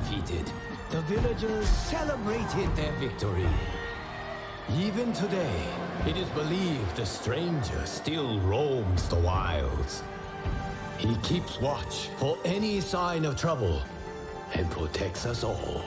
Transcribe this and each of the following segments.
defeated, the villagers celebrated their victory. Even today, it is believed the stranger still roams the wilds. He keeps watch for any sign of trouble and protects us all.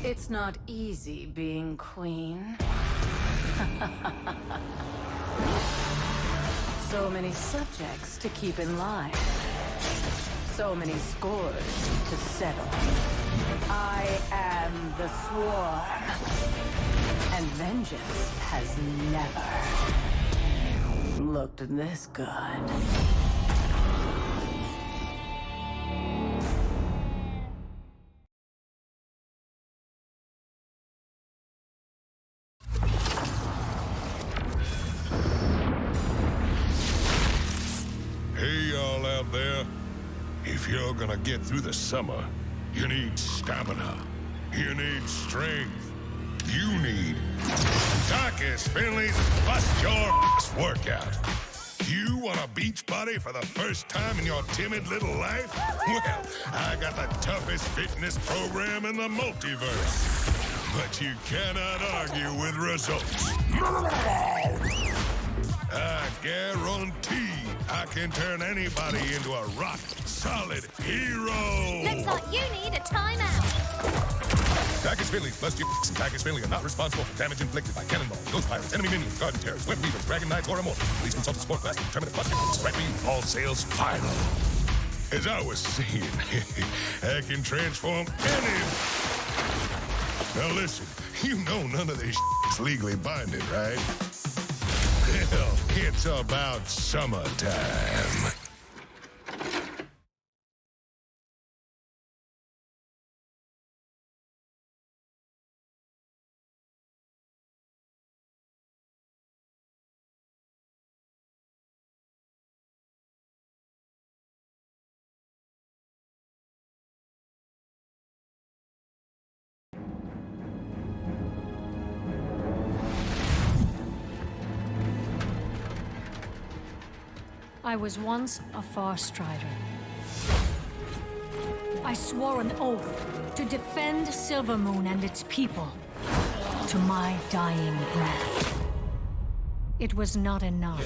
It's not easy being queen. So many subjects to keep in line. So many scores to settle. I am the swarm. And vengeance has never looked this good. Hey, y'all out there. If you're gonna get through the summer, you need stamina. You need strength. You need Takis Finley's Bust Your Ass Workout. You want a beach buddy for the first time in your timid little life? Well, I got the toughest fitness program in the multiverse. But you cannot argue with results. I guarantee I can turn anybody into a rock-solid hero! Looks like you need a timeout. Takis Finley, Bust Your Ass, and Takis Finley are not responsible for damage inflicted by cannonballs, ghost pirates, enemy minions, garden terrors, web weavers, dragon knights, or immortals. Please consult the sport class to determine if busting is right for you. All sales final. As I was saying, I can transform any... Now listen, you know none of this is legally binding, right? Hell, it's about summertime. I was once a far strider. I swore an oath to defend Silvermoon and its people to my dying breath. It was not enough.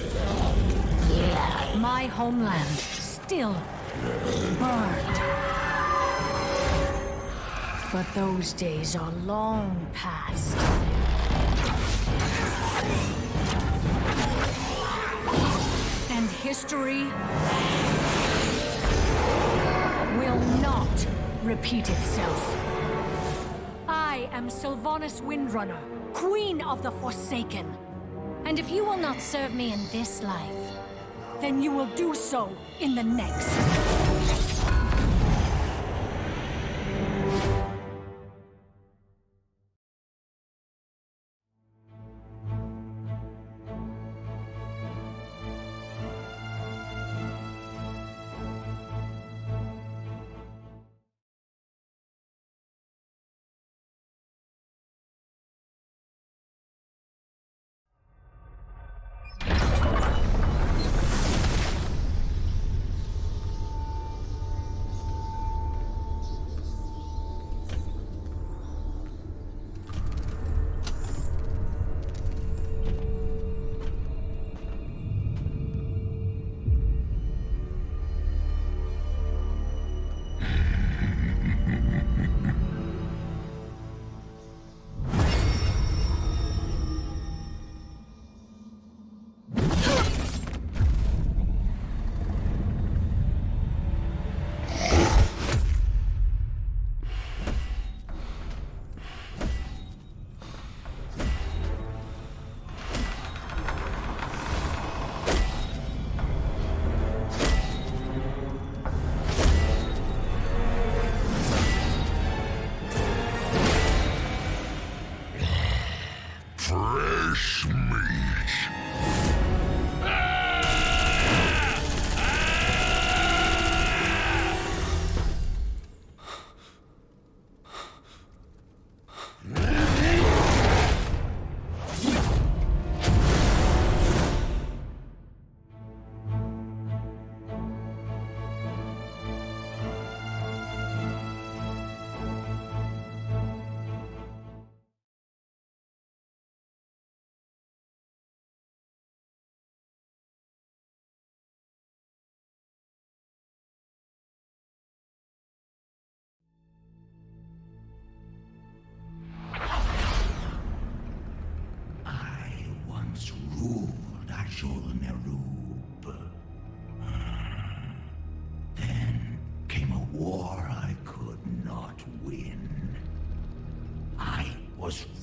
My homeland still burned. But those days are long past. And history will not repeat itself. I am Sylvanas Windrunner, Queen of the Forsaken. And if you will not serve me in this life, then you will do so in the next.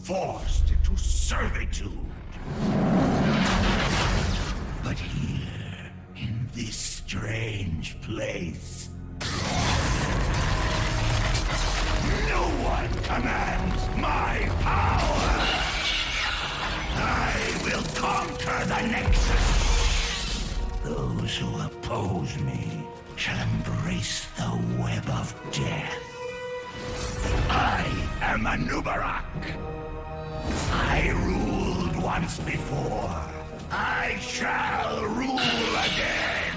forced into servitude. But here, in this strange place, no one commands my power! I will conquer the Nexus! Those who oppose me shall embrace the web of death. I am Anubarak. I ruled once before. I shall rule again!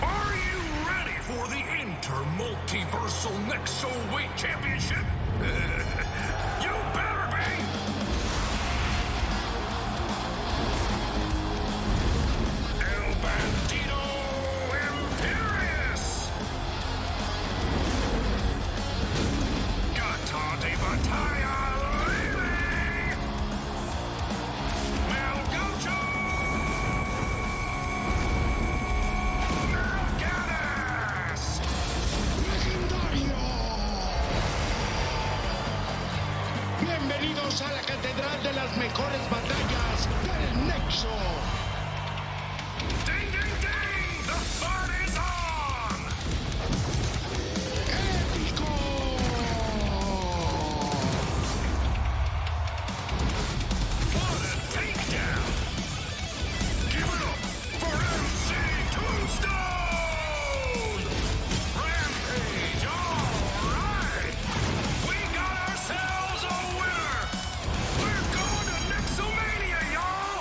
Are you ready for the Inter-Multiversal Nexo Weight Championship? You better be! El Bandito Imperious! Gata de Batalla Lele! Malgocho! Ganas! Bienvenidos a la catedral de las mejores batallas del Nexo. Ding, ding, ding! The fun is on! ¡Épico! What a takedown! Give it up for MC Tombstone! Rampage, all right! We got ourselves a winner! We're going to Nexomania, y'all!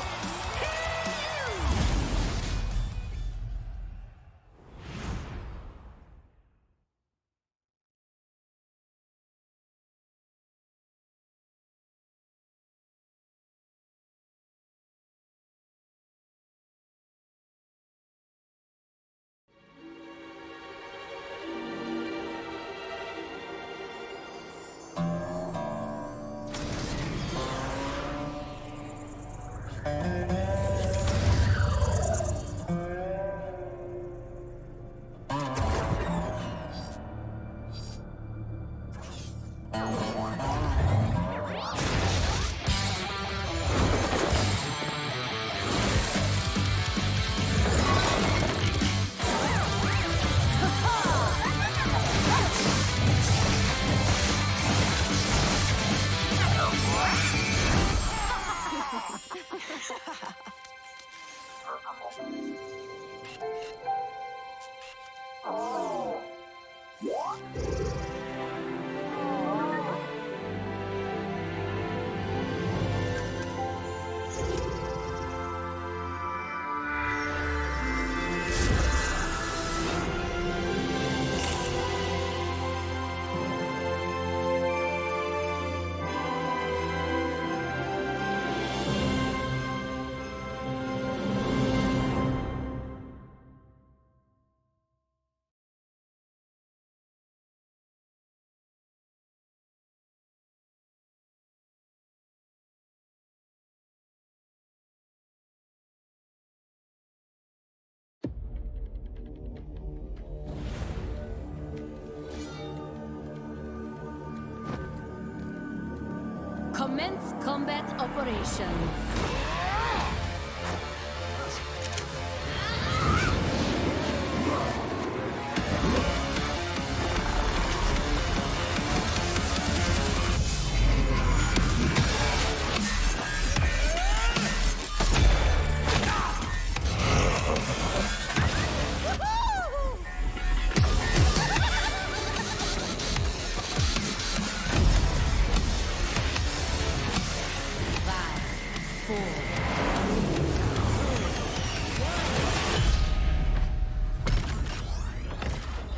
Commence combat operations.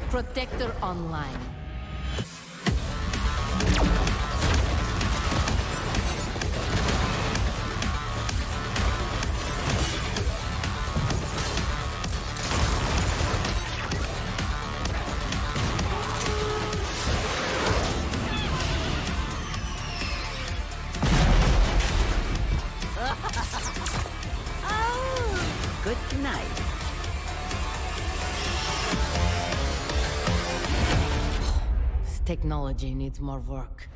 Protector online. good night. This technology needs more work.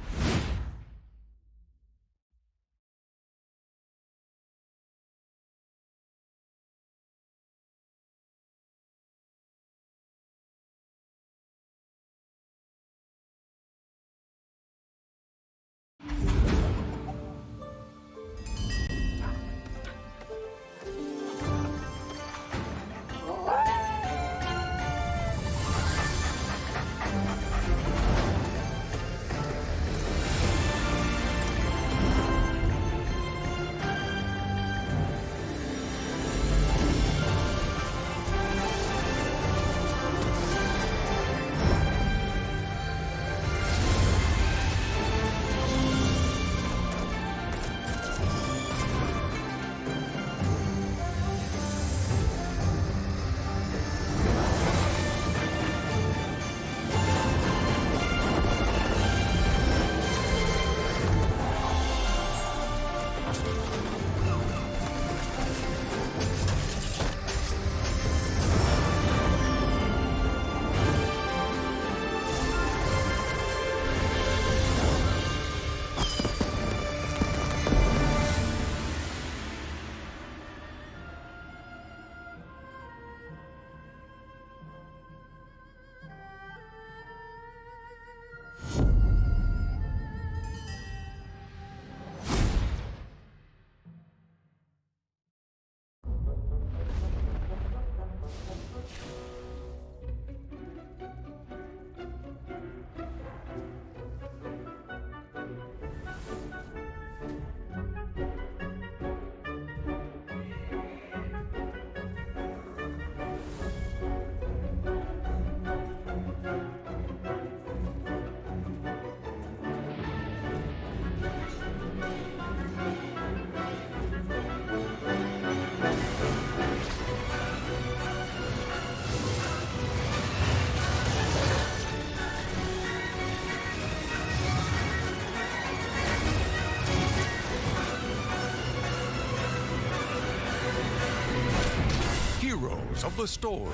Heroes of the Storm.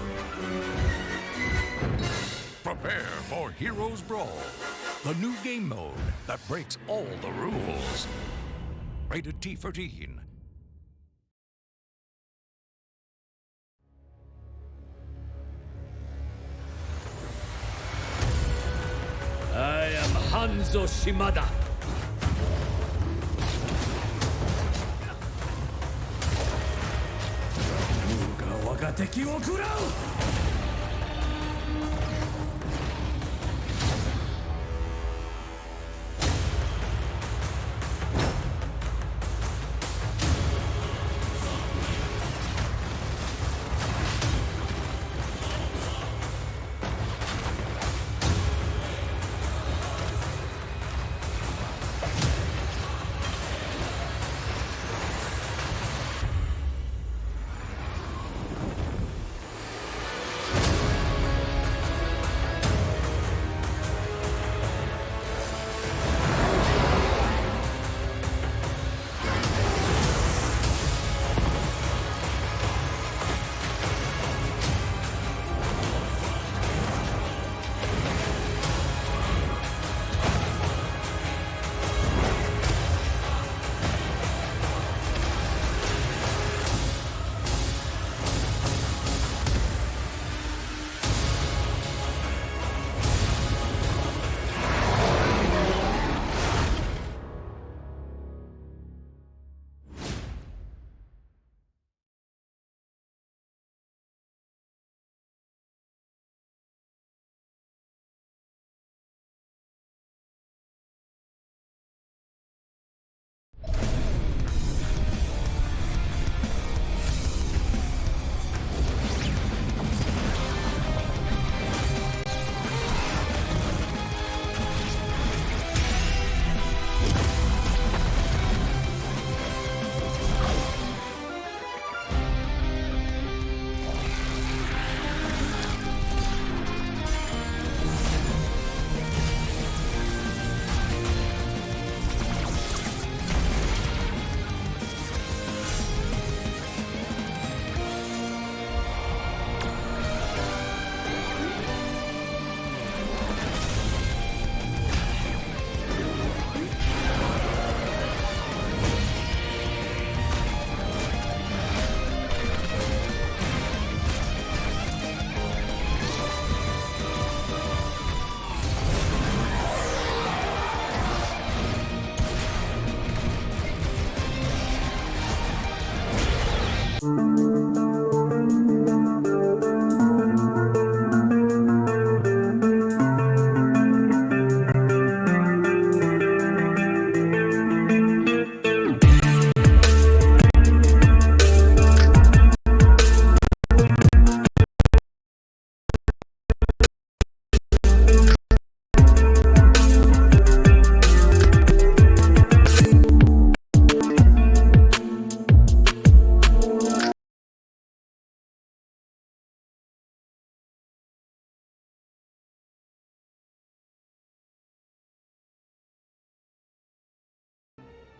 Prepare for Heroes Brawl, the new game mode that breaks all the rules. Rated T13. I am Hanzo Shimada. 我が敵を食らう。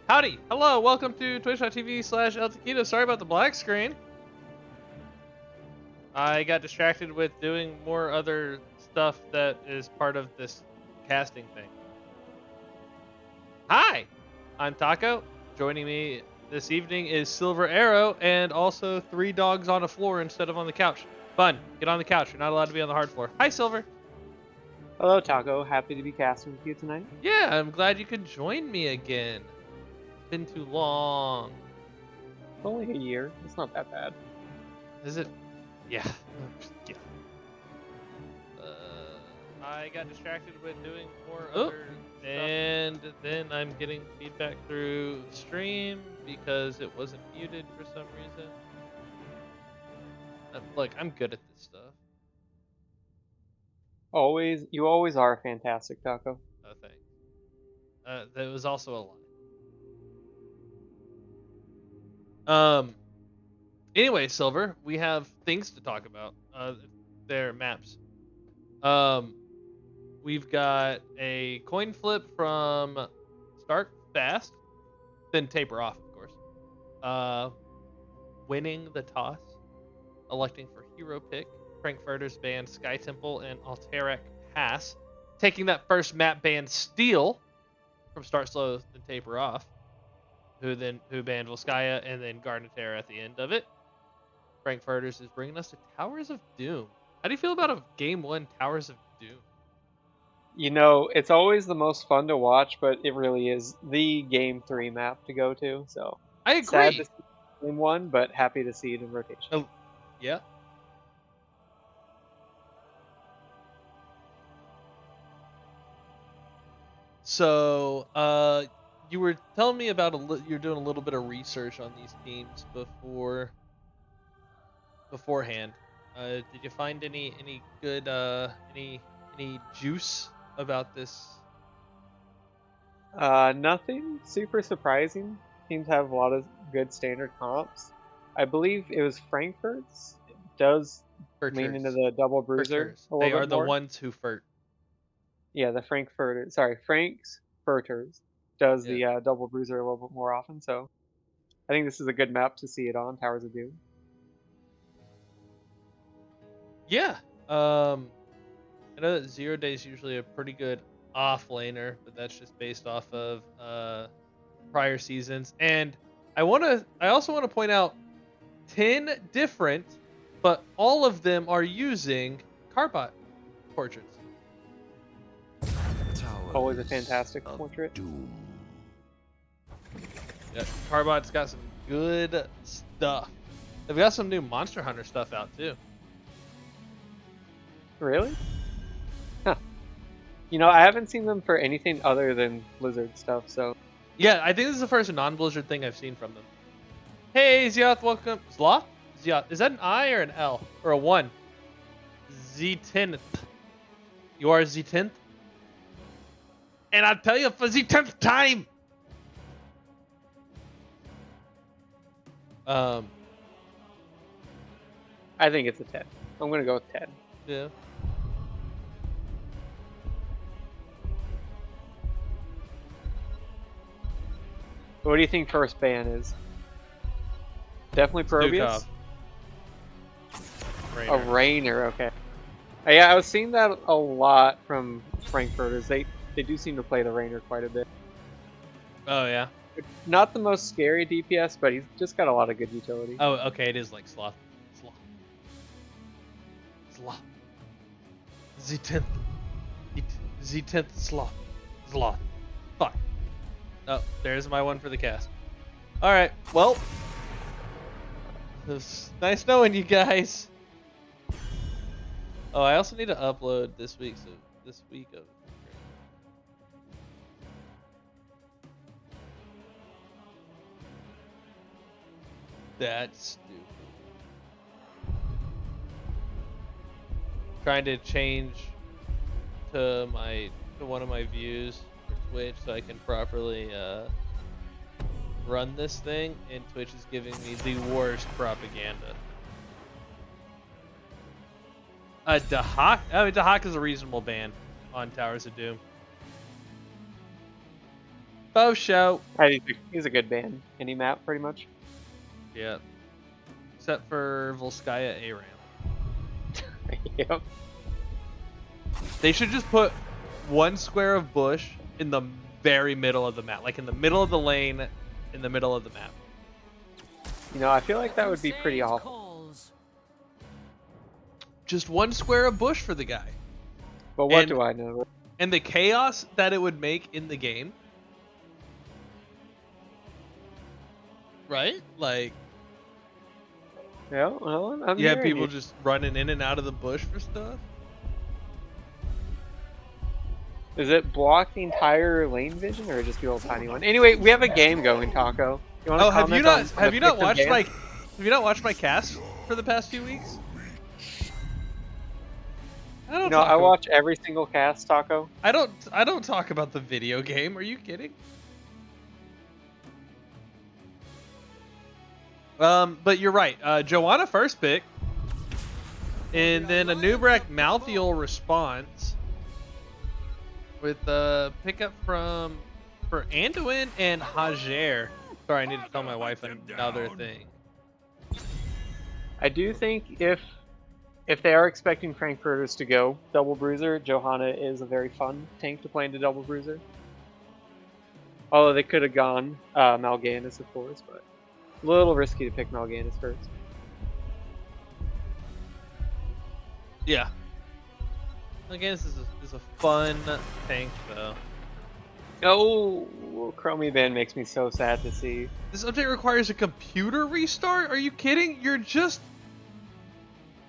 Howdy, hello, welcome to twitch.tv/El Sorry about the black screen. I got distracted with doing more other stuff that is part of this casting thing. Hi, I'm Taco. Joining me this evening is Silver Arrow and also 3 dogs on a floor instead of on the couch. Fun, get on the couch. You're not allowed to be on the hard floor. Hi, Silver. Hello, Taco. Happy to be casting with you tonight. Yeah, I'm glad you could join me again. It's been too long. It's only a year. It's not that bad. Is it? Yeah. Yeah. I got distracted with doing more other stuff. And then I'm getting feedback through stream because it wasn't muted for some reason. Look, I'm good at this stuff. You always are fantastic, Taco. Oh, thanks. That was also a lie. Anyway, Silver, we have things to talk about. Their maps. We've got a coin flip from start fast, then taper off, of course. Winning the toss, electing for hero pick, Frankfurters banned Sky Temple and Alterac Pass, taking that first map banned Steel from start slow, then taper off, who banned Volskaya and then Garnetera at the end of it. Frankfurters is bringing us to Towers of Doom. How do you feel about a Game 1 Towers of Doom? You know, it's always the most fun to watch, but it really is the Game 3 map to go to, so... I agree! Sad to see Game 1, but happy to see it in rotation. Oh, yeah. So, you were telling me about you're doing a little bit of research on these teams beforehand. Did you find any good any juice about this? Nothing super surprising. Teams have a lot of good standard comps. I believe it was Frankfurt's. It does lean into the double bruiser a little They bit are the more. ones who furt. Yeah, the Frankfurters. Sorry, Frank's Furters does the double bruiser a little bit more often, so I think this is a good map to see it on, Towers of Doom. Yeah. I know that 0 Day is usually a pretty good off laner, but that's just based off of prior seasons. And I also want to point out 10 different, but all of them are using Carbot portraits. Always a fantastic portrait. Yeah, Carbot's got some good stuff. They've got some new Monster Hunter stuff out too. Really? Huh. You know, I haven't seen them for anything other than Blizzard stuff, so... Yeah, I think this is the first non-Blizzard thing I've seen from them. Hey, Zioth, welcome. Sloth? Zioth. Is that an I or an L? Or a 1? Z10th. You are Z10th? And I'll tell you for the 10th time! I think it's a 10. I'm gonna go with 10. Yeah. What do you think first ban is? Definitely Probius? A Rainer, okay. Yeah, I was seeing that a lot from Frankfurters. They do seem to play the Rainer quite a bit. Oh, yeah? Not the most scary DPS, but he's just got a lot of good utility. Oh, okay, it is like Sloth. Sloth. Z10th. Z10th Sloth. Sloth. Fuck. Oh, there's my one for the cast. Alright, well. It's nice knowing you guys. Oh, I also need to upload this week of. That's stupid. Trying to change to one of my views for Twitch so I can properly run this thing, and Twitch is giving me the worst propaganda. Dahak? I mean, Dahak is a reasonable band on Towers of Doom. Bo show. He's a good band. Any map, pretty much. Yeah. Except for Volskaya Aram. Yep. They should just put one square of bush in the very middle of the map. Like in the middle of the lane, in the middle of the map. You know, I feel like that would be pretty awful. Just one square of bush for the guy. But what do I know? And the chaos that it would make in the game. Right? Like... Yeah, well, I'm you have hearing people you. just running in and out of the bush for stuff. Does it block the entire lane vision, or just the old tiny one? Anyway, we have a game going, Taco. You wanna have you not watched my my cast for the past few weeks? I watch every single cast, Taco. I don't talk about the video game. Are you kidding? But you're right. Joanna first pick, and then a Nubrak Malthiel response with pickup for Anduin and Hajer. Sorry, I need to tell my wife another thing. I do think if they are expecting Frankfurters to go double bruiser, Johanna is a very fun tank to play into double bruiser. Although they could have gone Mal'Ganis, of course, but a little risky to pick Mal'Ganis first. Yeah. Mal'Ganis is a fun tank, though. Oh, Chromie Band makes me so sad to see. This update requires a computer restart? Are you kidding? You're just...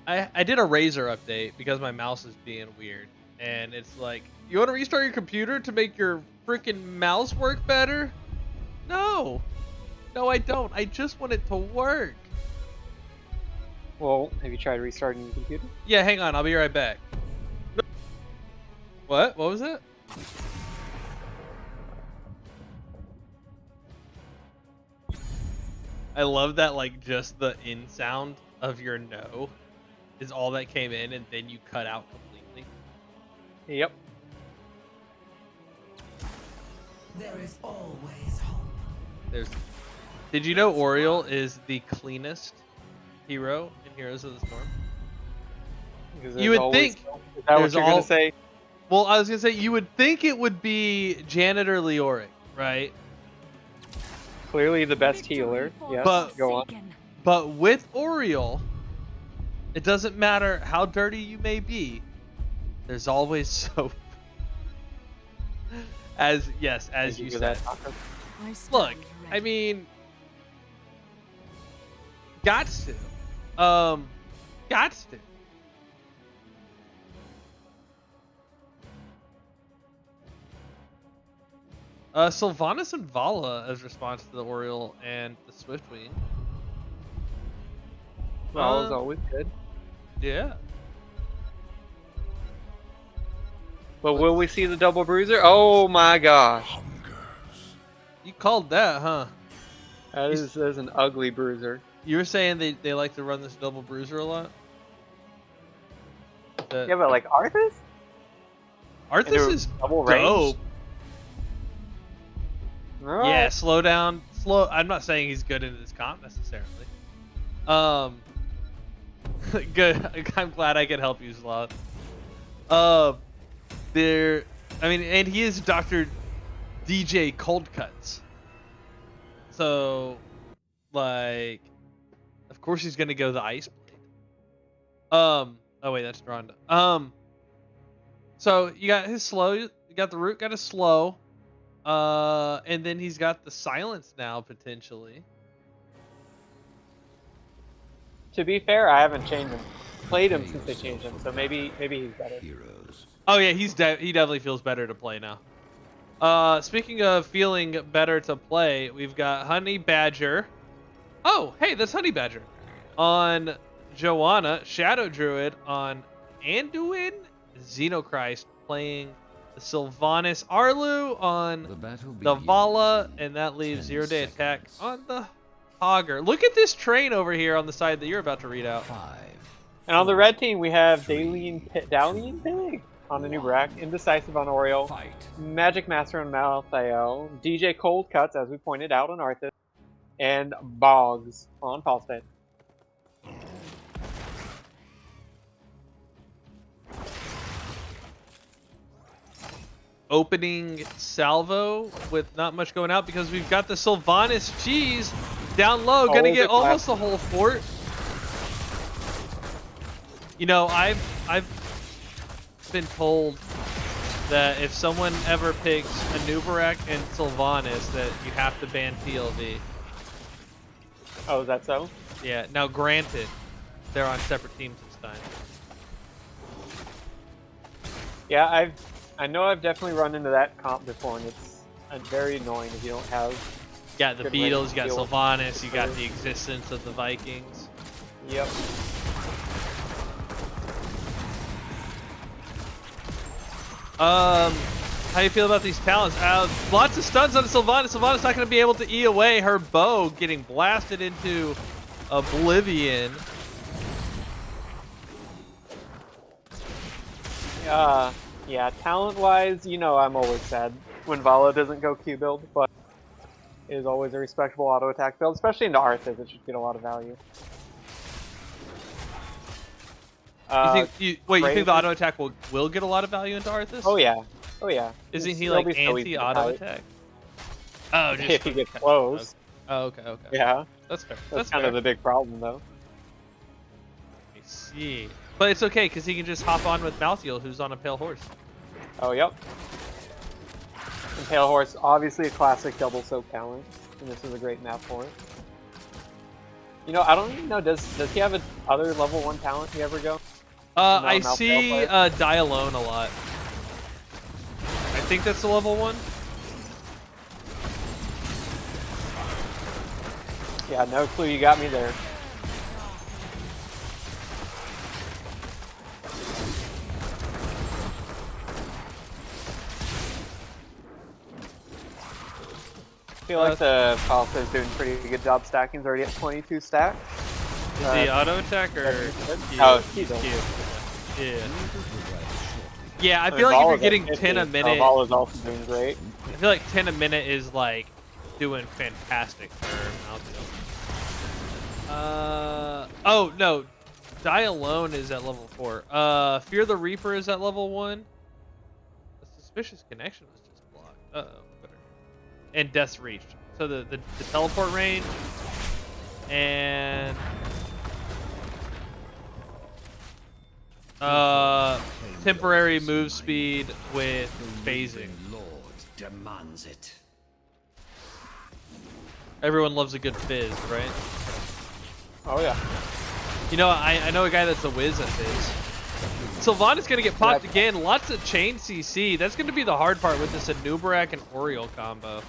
I did a Razer update because my mouse is being weird. And it's like, you want to restart your computer to make your freaking mouse work better? No. No, I don't. I just want it to work. Well, have you tried restarting your computer? Yeah, hang on. I'll be right back. What? What was it? I love that, like, just the in sound of your no is all that came in, and then you cut out completely. Yep. There is always hope. Did you know Oriole is the cleanest hero in Heroes of the Storm? You would think. Is that what you're gonna say? Well, I was gonna say you would think it would be Janitor Leoric, right? Clearly the best healer. Yeah. But go on. But with Oriole, it doesn't matter how dirty you may be. There's always soap. As you said. Look, I mean, gots to. Gots to. Sylvanas and Vala as response to the Oriole and the Swiftwing. Vala's always good. Yeah. But will we see the double bruiser? Oh my gosh. You called that, huh? That is an ugly bruiser. You were saying they like to run this double bruiser a lot? Yeah, but like Arthas? Arthas is double dope. Right. Yeah, slow down. I'm not saying he's good in this comp necessarily. Good. I'm glad I could help you, Sloth. And he is Dr. DJ Cold Cuts. So, like, of course he's gonna go the Ice Blade. Oh wait, that's Ronda. So you got his slow. You got the root. Got his slow. And then he's got the silence now potentially. To be fair, I haven't changed him. Played him since they changed him, so maybe he's better. Oh yeah, he definitely feels better to play now. Speaking of feeling better to play, we've got Honey Badger. Oh, hey, that's Honey Badger. On Joanna, Shadow Druid on Anduin, Xenochrist playing the Sylvanas Arlu on the Vala, and that leaves 0-day attack on the Hogger. Look at this train over here on the side that you're about to read out. And on the red team, we have Dalian Pig on the Nubarak, Indecisive on Oriole, Magic Master on Malthael, DJ Cold Cuts, as we pointed out, on Arthas, and Boggs on Falstad. Opening salvo with not much going out because we've got the Sylvanas cheese down low, gonna get almost the whole fort. You know, I've been told that if someone ever picks a Nubarak and Sylvanas, that you have to ban PLV. Oh, is that so? Yeah. Now, granted, they're on separate teams this time. Yeah, I know I've definitely run into that comp before, and it's very annoying if you don't have. You got the Beatles, you got Sylvanas, you got the existence of the Vikings. Yep. How do you feel about these talents? Lots of stuns on Sylvanas. Sylvanas not going to be able to E away her bow, getting blasted into oblivion. Yeah, talent-wise, you know I'm always sad when Vala doesn't go Q build, but it is always a respectable auto attack build, especially into Arthas. It should get a lot of value. You think the auto attack will get a lot of value into Arthas? Oh yeah, oh yeah. Isn't he like anti-auto attack? Oh, just if he gets close. Oh, okay. Yeah, that's fair. That's kind of the big problem, though. I see, but it's okay because he can just hop on with Malthael, who's on a pale horse. Oh yep. And Pale Horse, obviously a classic double soak talent, and this is a great map for it. You know, I don't even know. Does he have other level 1 talent he ever go? I see Die Alone a lot. I think that's the level 1. Yeah, no clue. You got me there. I feel like the Falsa is doing a pretty good job stacking. He's already at 22 stacks. Is he auto attack or Q? Oh, Q. Yeah. Yeah, I feel like if you're getting 10 a minute, Vala's also doing great. I feel like 10 a minute is like doing fantastic for Malthael. Oh no, Die Alone is at level 4. Fear the Reaper is at level 1. The Suspicious Connection was just blocked. Uh-oh. And Death's Reach. So the teleport range and temporary move speed with phasing. Lord demands it. Everyone loves a good fizz, right? Oh yeah. You know, I know a guy that's a whiz at fizz. Sylvanas gonna get popped again. Lots of chain CC. That's gonna be the hard part with this Nubarak and Oriole combo.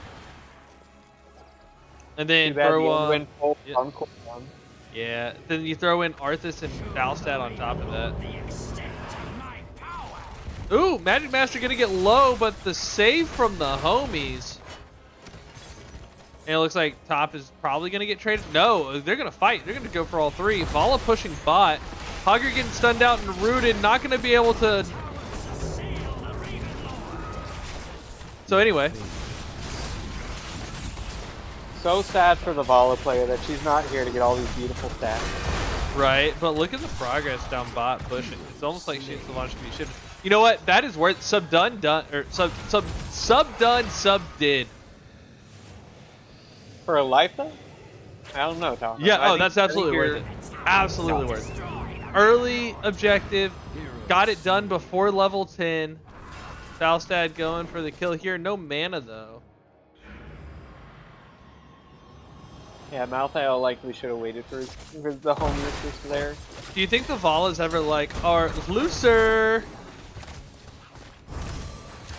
And then throw yeah. Then you throw in Arthas and Falstad on top of that. Ooh, Magic Master gonna get low, but the save from the homies. And it looks like top is probably gonna get traded. No, they're gonna fight. They're gonna go for all 3. Vala pushing bot. Hogger getting stunned out and rooted. Not gonna be able to. So anyway. So sad for the Vala player that she's not here to get all these beautiful stats. Right, but look at the progress down bot pushing. It's almost like she's the launch to be shipped. You know what? That is worth sub done or sub done sub did. For a life though? I don't know, Tom. Yeah, oh, that's absolutely worth it. Absolutely worth it. Early objective, got it done before level 10. Falstad going for the kill here. No mana though. Yeah, Malthael likely should have waited for the home roosters there. Do you think the Val is ever like, our looser?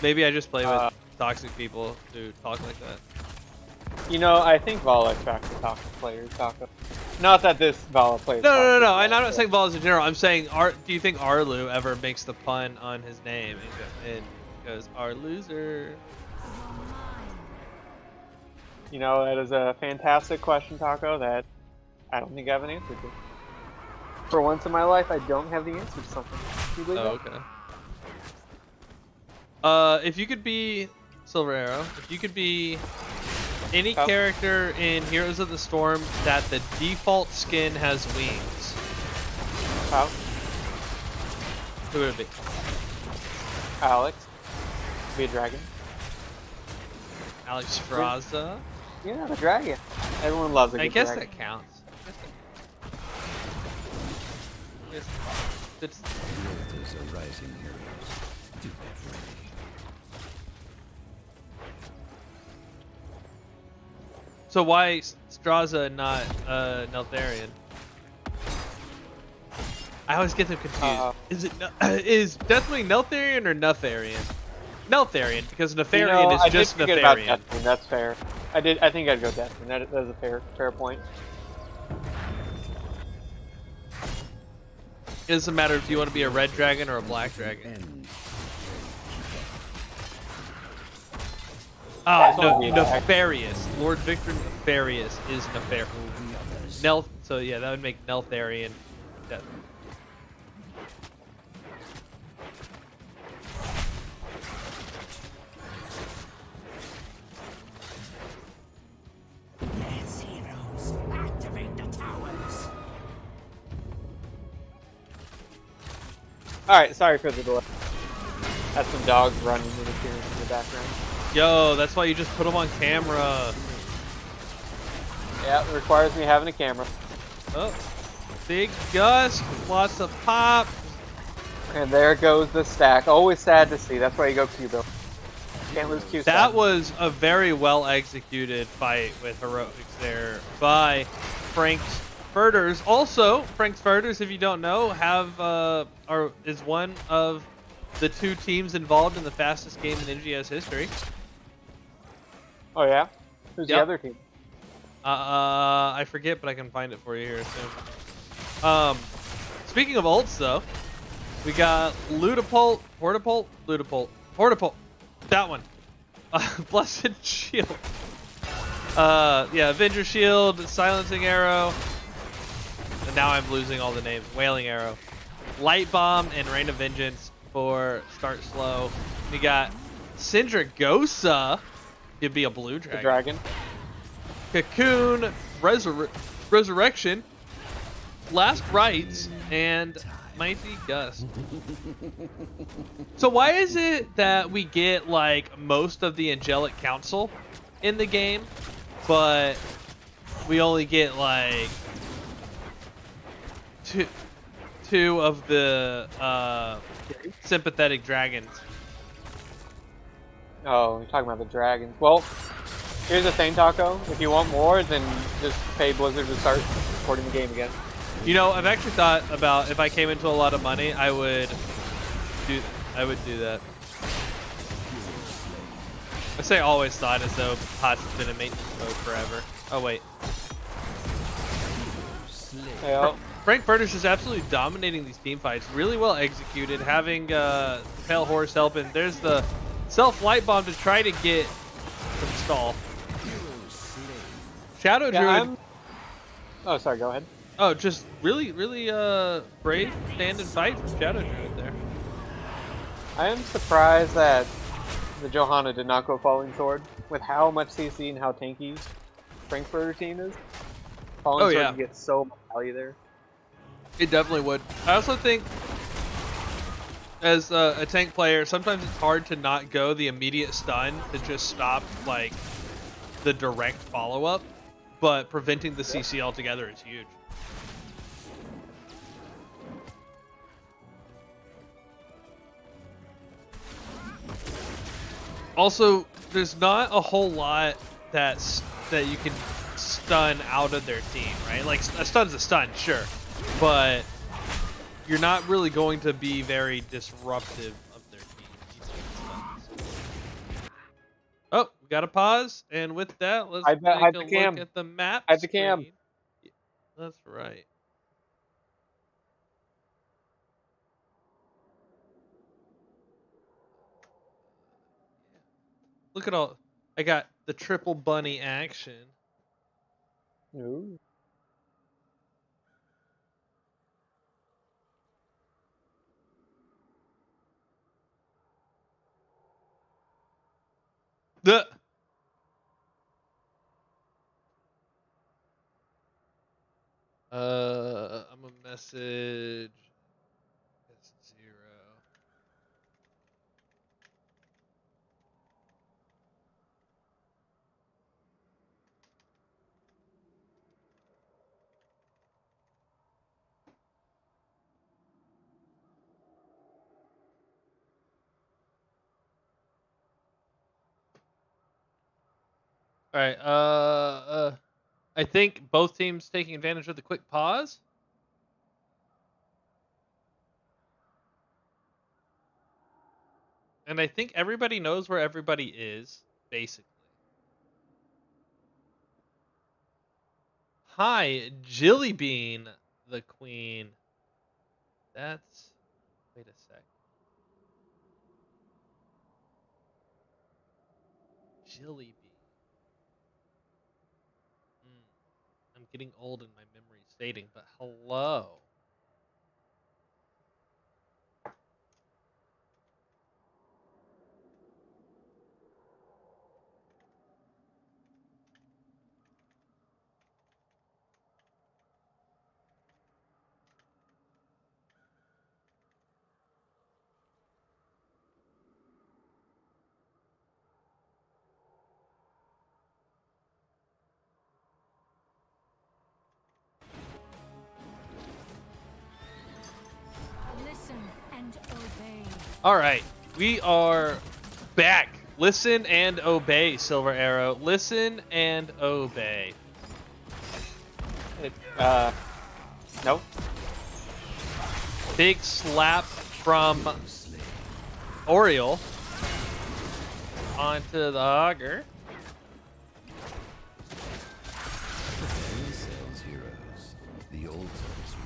Maybe I just play with toxic people who talk like that. You know, I think Vala attracts the toxic players. Not that this Vala plays. No. I'm not saying Val in general. I'm saying, do you think Arlu ever makes the pun on his name and goes, our loser? You know, that is a fantastic question, Taco, that I don't think I have an answer to. For once in my life, I don't have the answer to something. Can you believe that? Okay. If you could be Silver Arrow, if you could be any character in Heroes of the Storm that the default skin has wings, who would it be? Alex. Be a dragon. Alex Straza? Yeah, the dragon. Everyone loves a good guess dragon. that counts. Furters are rising heroes. Do get ready. So why Straza and not Neltharion? I always get them confused. Is Deathwing Neltharion or Nefarian? Neltharion, because Nefarian is just Nefarian. About Deathwing, that's fair. I think I'd go Deathwing. That is a fair point. It doesn't matter if you want to be a red dragon or a black dragon. Oh, no, Nefarious. Lord Victor Nefarious is Nefarious. So yeah, that would make Neltharion Deathwing. Yes, heroes, activate the towers. Alright, sorry for the delay. That's some dogs running and interfering in the background. Yo, that's why you just put them on camera. Yeah, it requires me having a camera. Oh, big gust, lots of pop. And there goes the stack. Always sad to see. That's why you go Q-Bill. Can't lose Q. That was a very well executed fight with heroics there by Frank's Furters. Also, Frank's Furters, if you don't know, is one of the 2 teams involved in the fastest game in NGS history. Oh yeah? Who's the other team? I forget, but I can find it for you here soon. Speaking of ults, though, we got Ludipult, Hortipult, that one. Blessed Shield. Yeah, Avenger Shield, Silencing Arrow, and now I'm losing all the names. Wailing Arrow, Light Bomb, and Rain of Vengeance for start slow. We got Syndragosa. Could be a blue dragon. The dragon. Cocoon, Resurrection, Last Rites, and Mighty Gust. So why is it that we get like most of the Angelic Council in the game, but we only get like two of the sympathetic dragons? Oh, you're talking about the dragons. Well, here's the thing, Taco. If you want more, then just pay Blizzard to start supporting the game again. You know, I've actually thought about if I came into a lot of money, I would do that. I say always thought as though HOTS has been in maintenance mode forever. Oh wait. Yeah. Frank Furters is absolutely dominating these team fights. Really well executed, having Pale Horse helping. There's the self-light bomb to try to get some stall. Shadow Druid. Oh, sorry, go ahead. Oh, just really brave stand and fight from Shadow Druid there. I am surprised that the Johanna did not go Falling Sword with how much CC and how tanky Frankfurter team is. Falling Sword can get so much value there. It definitely would. I also think as a tank player, sometimes it's hard to not go the immediate stun to just stop like the direct follow-up, but preventing the CC altogether is huge. Also, there's not a whole lot that you can stun out of their team, right? Like a stun's a stun, sure, but you're not really going to be very disruptive of their team. Oh, we got to pause, and with that, let's take a look at the map screen. That's right. Look at all. I got the triple bunny action. Ooh. The I'm a message. It's 0. All right. I think both teams taking advantage of the quick pause. And I think everybody knows where everybody is, basically. Hi, Jillybean, the queen. That's... Wait a sec. Jillybean. I'm getting old in my memory stating, but hello. Listen and obey. All right, we are back. Listen and obey, Silver Arrow. Listen and obey. Nope. Big slap from Oriole onto the Augur. The altars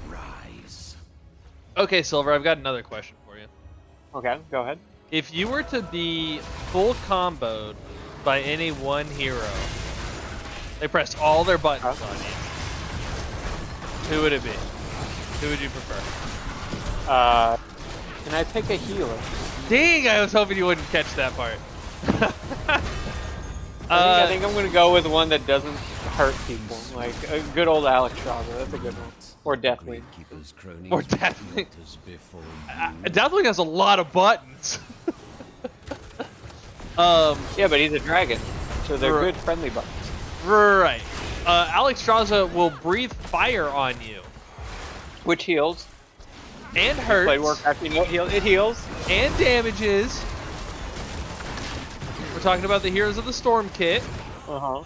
rise. Okay, Silver, I've got another question for you. Okay, go ahead. If you were to be full comboed by any one hero, they pressed all their buttons on you, who would it be? Who would you prefer? Can I pick a healer? Dang, I was hoping you wouldn't catch that part. I think I'm gonna go with one that doesn't hurt people, like a good old Alex Strava. That's a good one. Or Deathwing. Or Deathwing. Deathwing has a lot of buttons. Yeah, but he's a dragon, so they're good friendly buttons. Right. Alex Straza will breathe fire on you. Which heals. And hurts. Played Warcraft, it heals. And damages. We're talking about the Heroes of the Storm kit. Uh-huh.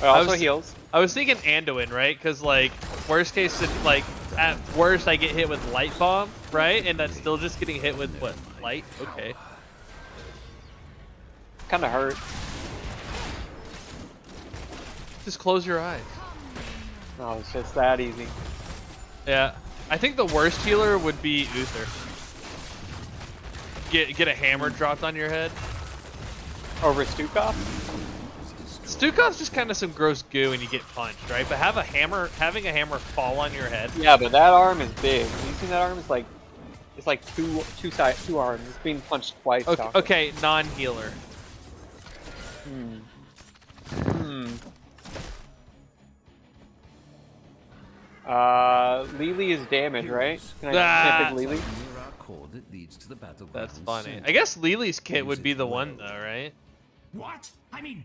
It also heals. I was thinking Anduin, right? Because, like, worst case, like, at worst, I get hit with Light Bomb, right? And that's still just getting hit with, what, Light? Okay. Kinda hurt. Just close your eyes. No, it's just that easy. Yeah. I think the worst healer would be Uther. Get a hammer dropped on your head. Over Stukov? Stukov's just kind of some gross goo and you get punched, right? But having a hammer fall on your head. Yeah, but that arm is big. You seen that arm? It's like two arms. It's being punched twice. Okay, non-healer. Lily is damage, right? Can I pick Lily? That's funny. I guess Lily's kit would be the one though, right? What? I mean,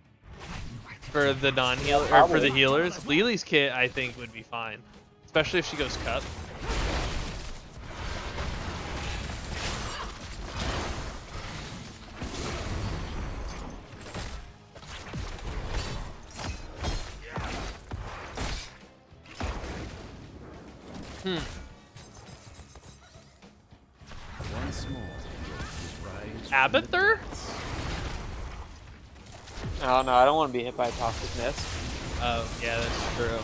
for the non-healer or for the healers, Lily's kit I think would be fine, especially if she goes cup. Once more, rise from the Abathur? Oh no, I don't want to be hit by a toxic mist. Oh, yeah, that's true.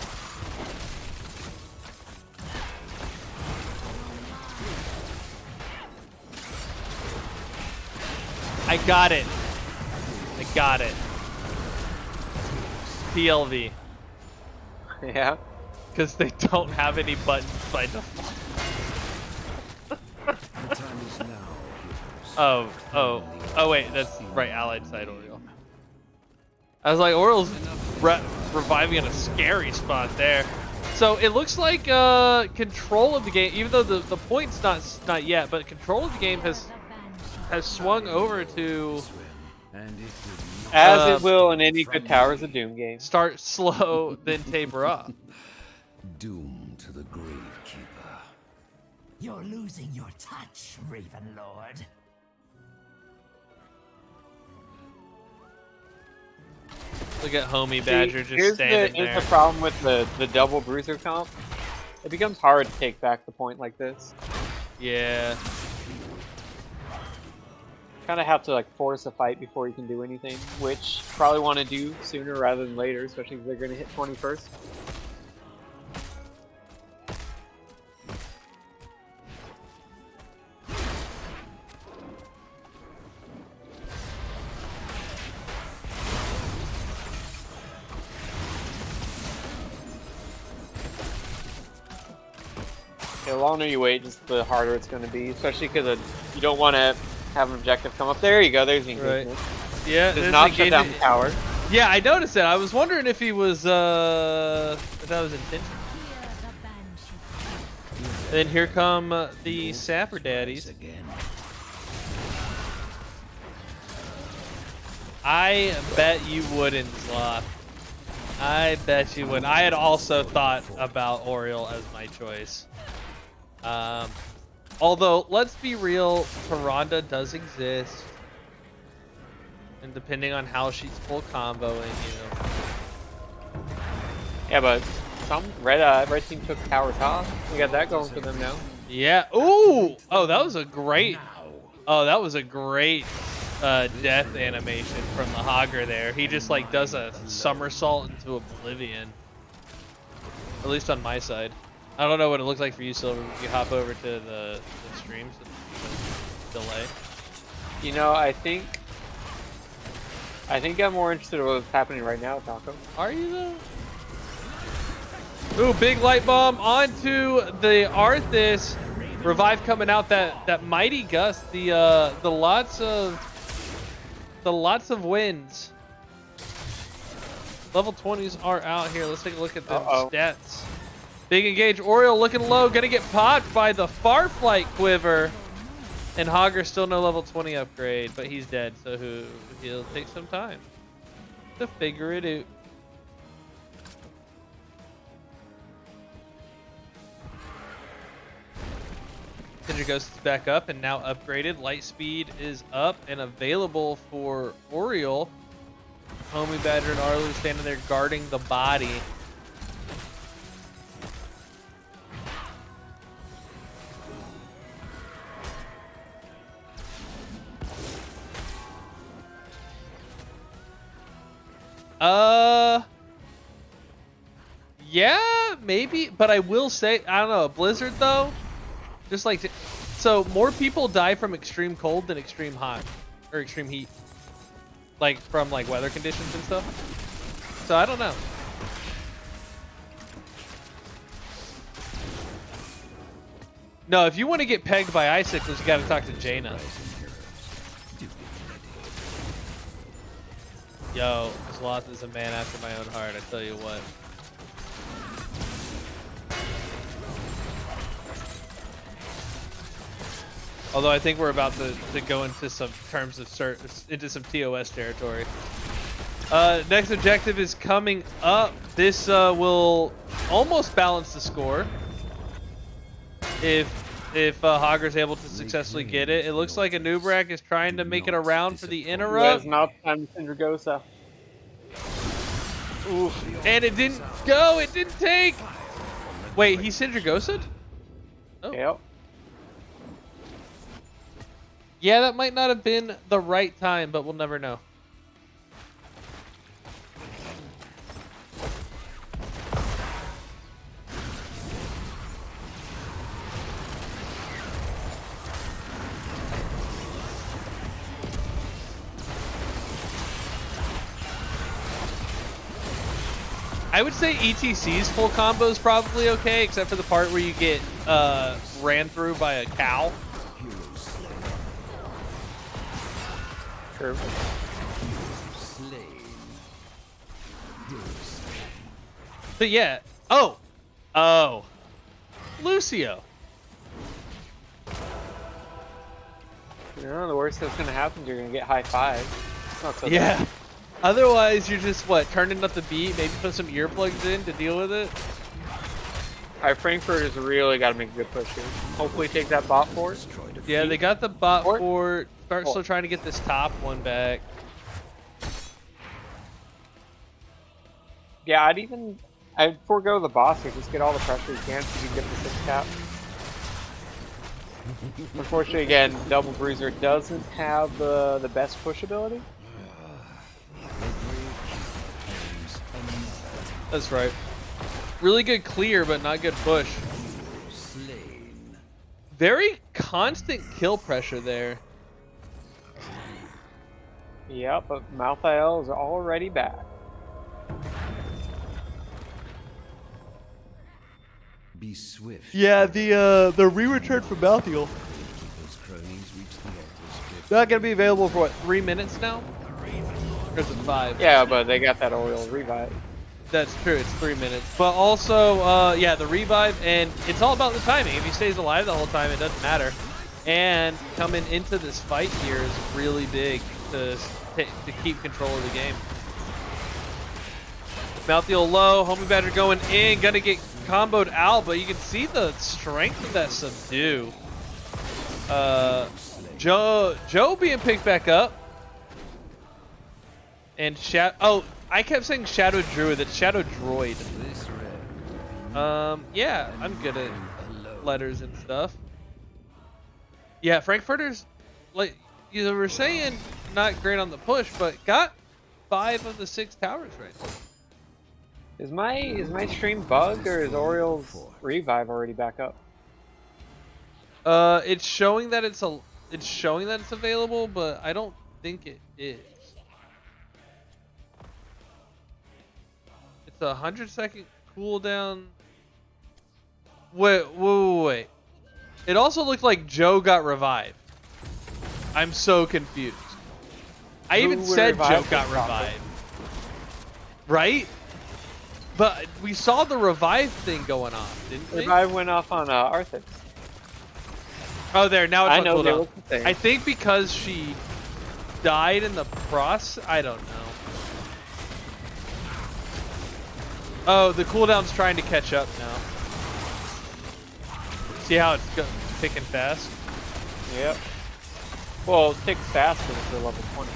I got it. I got it. PLV. Yeah. Because they don't have any buttons by default. The time is now, heroes. Oh, wait, that's right, allied side Oriole. I was like, Oriole's reviving in a scary spot there. So it looks like control of the game, even though the point's not yet, but control of the game has swung over to as it will in any good Towers of Doom game. Start slow, then taper off. Doom to the Gravekeeper. You're losing your touch, Ravenlord. Look at Homie Badger just here's standing there. Here's the problem with the double bruiser comp. It becomes hard to take back the point like this. Yeah. Kind of have to like force a fight before you can do anything, which you probably want to do sooner rather than later, especially if they're going to hit 20 first. The longer you wait, just the harder it's going to be, especially because you don't want to have an objective come up. There you go, there's the engagement. Right. Yeah, does not shut down the tower. Yeah, I noticed that. I was wondering if he was, if that was intentional. And then here come the Sapper Daddies. I bet you wouldn't, Sloth. I bet you wouldn't. I had also thought about Oriole as my choice. Although, let's be real, Tyrande does exist. And depending on how she's full comboing, you know. Yeah, but some red team took tower top. We got that going for them now. Yeah. Ooh! Oh, that was a great... Oh, that was a great death animation from the Hogger there. He just, like, does a somersault into oblivion. At least on my side. I don't know what it looks like for you, Silver. You hop over to the streams and delay. You know, I think I'm more interested in what's happening right now, Taco. Are you though? Ooh, big light bomb onto the Arthas. Revive coming out. That mighty gust. The lots of wins. Level 20s are out here. Let's take a look at them stats. Big engage. Oriole looking low. Gonna get popped by the Farflight Quiver. And Hogger still no level 20 upgrade, but he's dead, so he'll take some time to figure it out. Cinder Ghost is back up and now upgraded. Light speed is up and available for Oriole. Homie Badger and Arlu standing there guarding the body. Yeah, maybe, but I will say, I don't know, Blizzard though, just like, so more people die from extreme cold than extreme hot, or extreme heat, like from like weather conditions and stuff, so I don't know. No, if you want to get pegged by icicles, you got to talk to Jaina. Yo, Sloth is a man after my own heart, I tell you what. Although I think we're about to go into some terms of into some TOS territory. Next objective is coming up. This will almost balance the score if Hogger's able to successfully get it. It looks like Anubrak is trying to make it around for the interrupt. It's not time to Syndragosa. Oof. And it didn't go. It didn't take. Wait, he Syndragosa'd? Oh. Yep. Yeah, that might not have been the right time, but we'll never know. I would say ETC's full combo is probably okay, except for the part where you get ran through by a cow. True. But yeah. Oh. Lucio. You know, the worst that's gonna happen is you're gonna get high five. It's not so Yeah. bad. Otherwise, you're just turning up the beat, maybe put some earplugs in to deal with it. Alright, Frankfurt has really got to make a good push here. Hopefully take that bot fort. Yeah, they got the bot Fort. fort. Start still trying to get this top one back. Yeah, I'd forego the boss here. Just get all the pressure you can so you can get the 6 cap. Unfortunately, again, Double Bruiser doesn't have the best push ability. That's right. Really good clear, but not good push. Very constant kill pressure there. Yeah, but Malthael is already back. Be swift. Yeah, the re-return from Malthael. Not gonna be available for what, 3 minutes now? Or is it 5? Yeah, but they got that Oriole revive. That's true, it's 3 minutes. But also, yeah, the revive, and it's all about the timing. If he stays alive the whole time, it doesn't matter. And coming into this fight here is really big to keep control of the game. Malthael low, Homie Badger going in, gonna get comboed out, but you can see the strength of that subdue. Joe being picked back up. And I kept saying Shadow Druid, it's Shadow Droid. Yeah, I'm good at letters and stuff. Yeah, Frankfurters, like you were saying, not great on the push, but got 5 of the 6 towers right now. Is my stream bugged or is Oriole's revive already back up? It's showing that it's available, but I don't think it is. It's a 100-second cooldown. Wait. It also looked like Joe got revived. I'm so confused. I even said Joe got revived. Right? But we saw the revive thing going on, didn't we? Revive went off on Arthas. Oh, there. Now it's I on know they cooldown. look the same. I think because she died in the process. I don't know. Oh, the cooldown's trying to catch up now. See how it's ticking fast? Yep. Well, it ticks faster if you're level 20.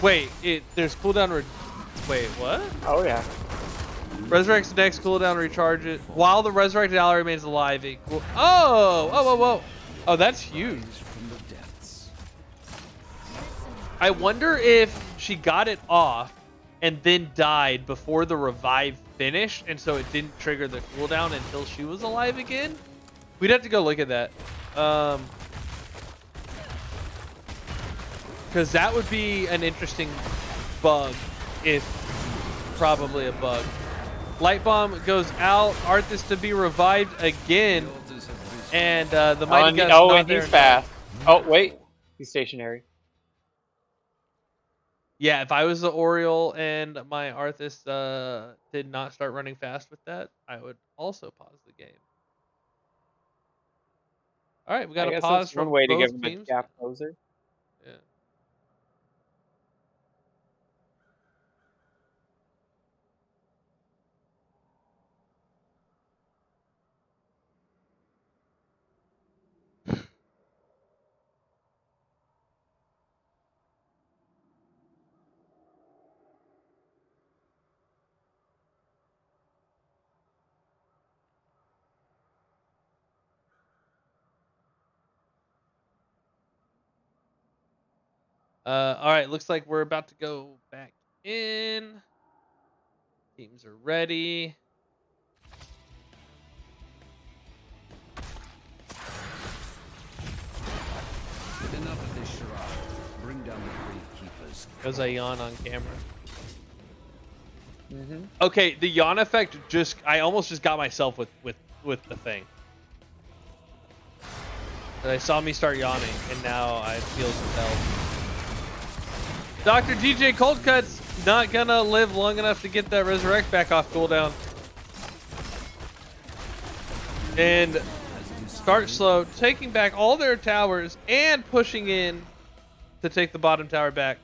Wait, there's cooldown. Wait, what? Oh yeah. Resurrect's next cooldown recharge it while the resurrected ally remains alive. Whoa! Oh, that's huge. I wonder if she got it off and then died before the revive finished, and so it didn't trigger the cooldown until she was alive again. We'd have to go look at that. Because that would be an interesting bug, if probably a bug. Light Bomb goes out, Arthas to be revived again, and the Mighty Gust not and there he's now. fast. Oh wait, he's stationary. Yeah, if I was the Oriole and my Arthas did not start running fast with that, I would also pause the game. All right, we got I a guess pause that's one from way to give both him a teams. gap closer. Yeah. All right, looks like we're about to go back in. Teams are ready. Enough of this charade. Bring down the grave keepers. Because I yawn on camera. Mm-hmm. Okay, the yawn effect I almost just got myself with the thing. They saw me start yawning, and now I feel compelled. Dr. DJ Coldcut's not gonna live long enough to get that resurrect back off cooldown. And Start Slow taking back all their towers and pushing in to take the bottom tower back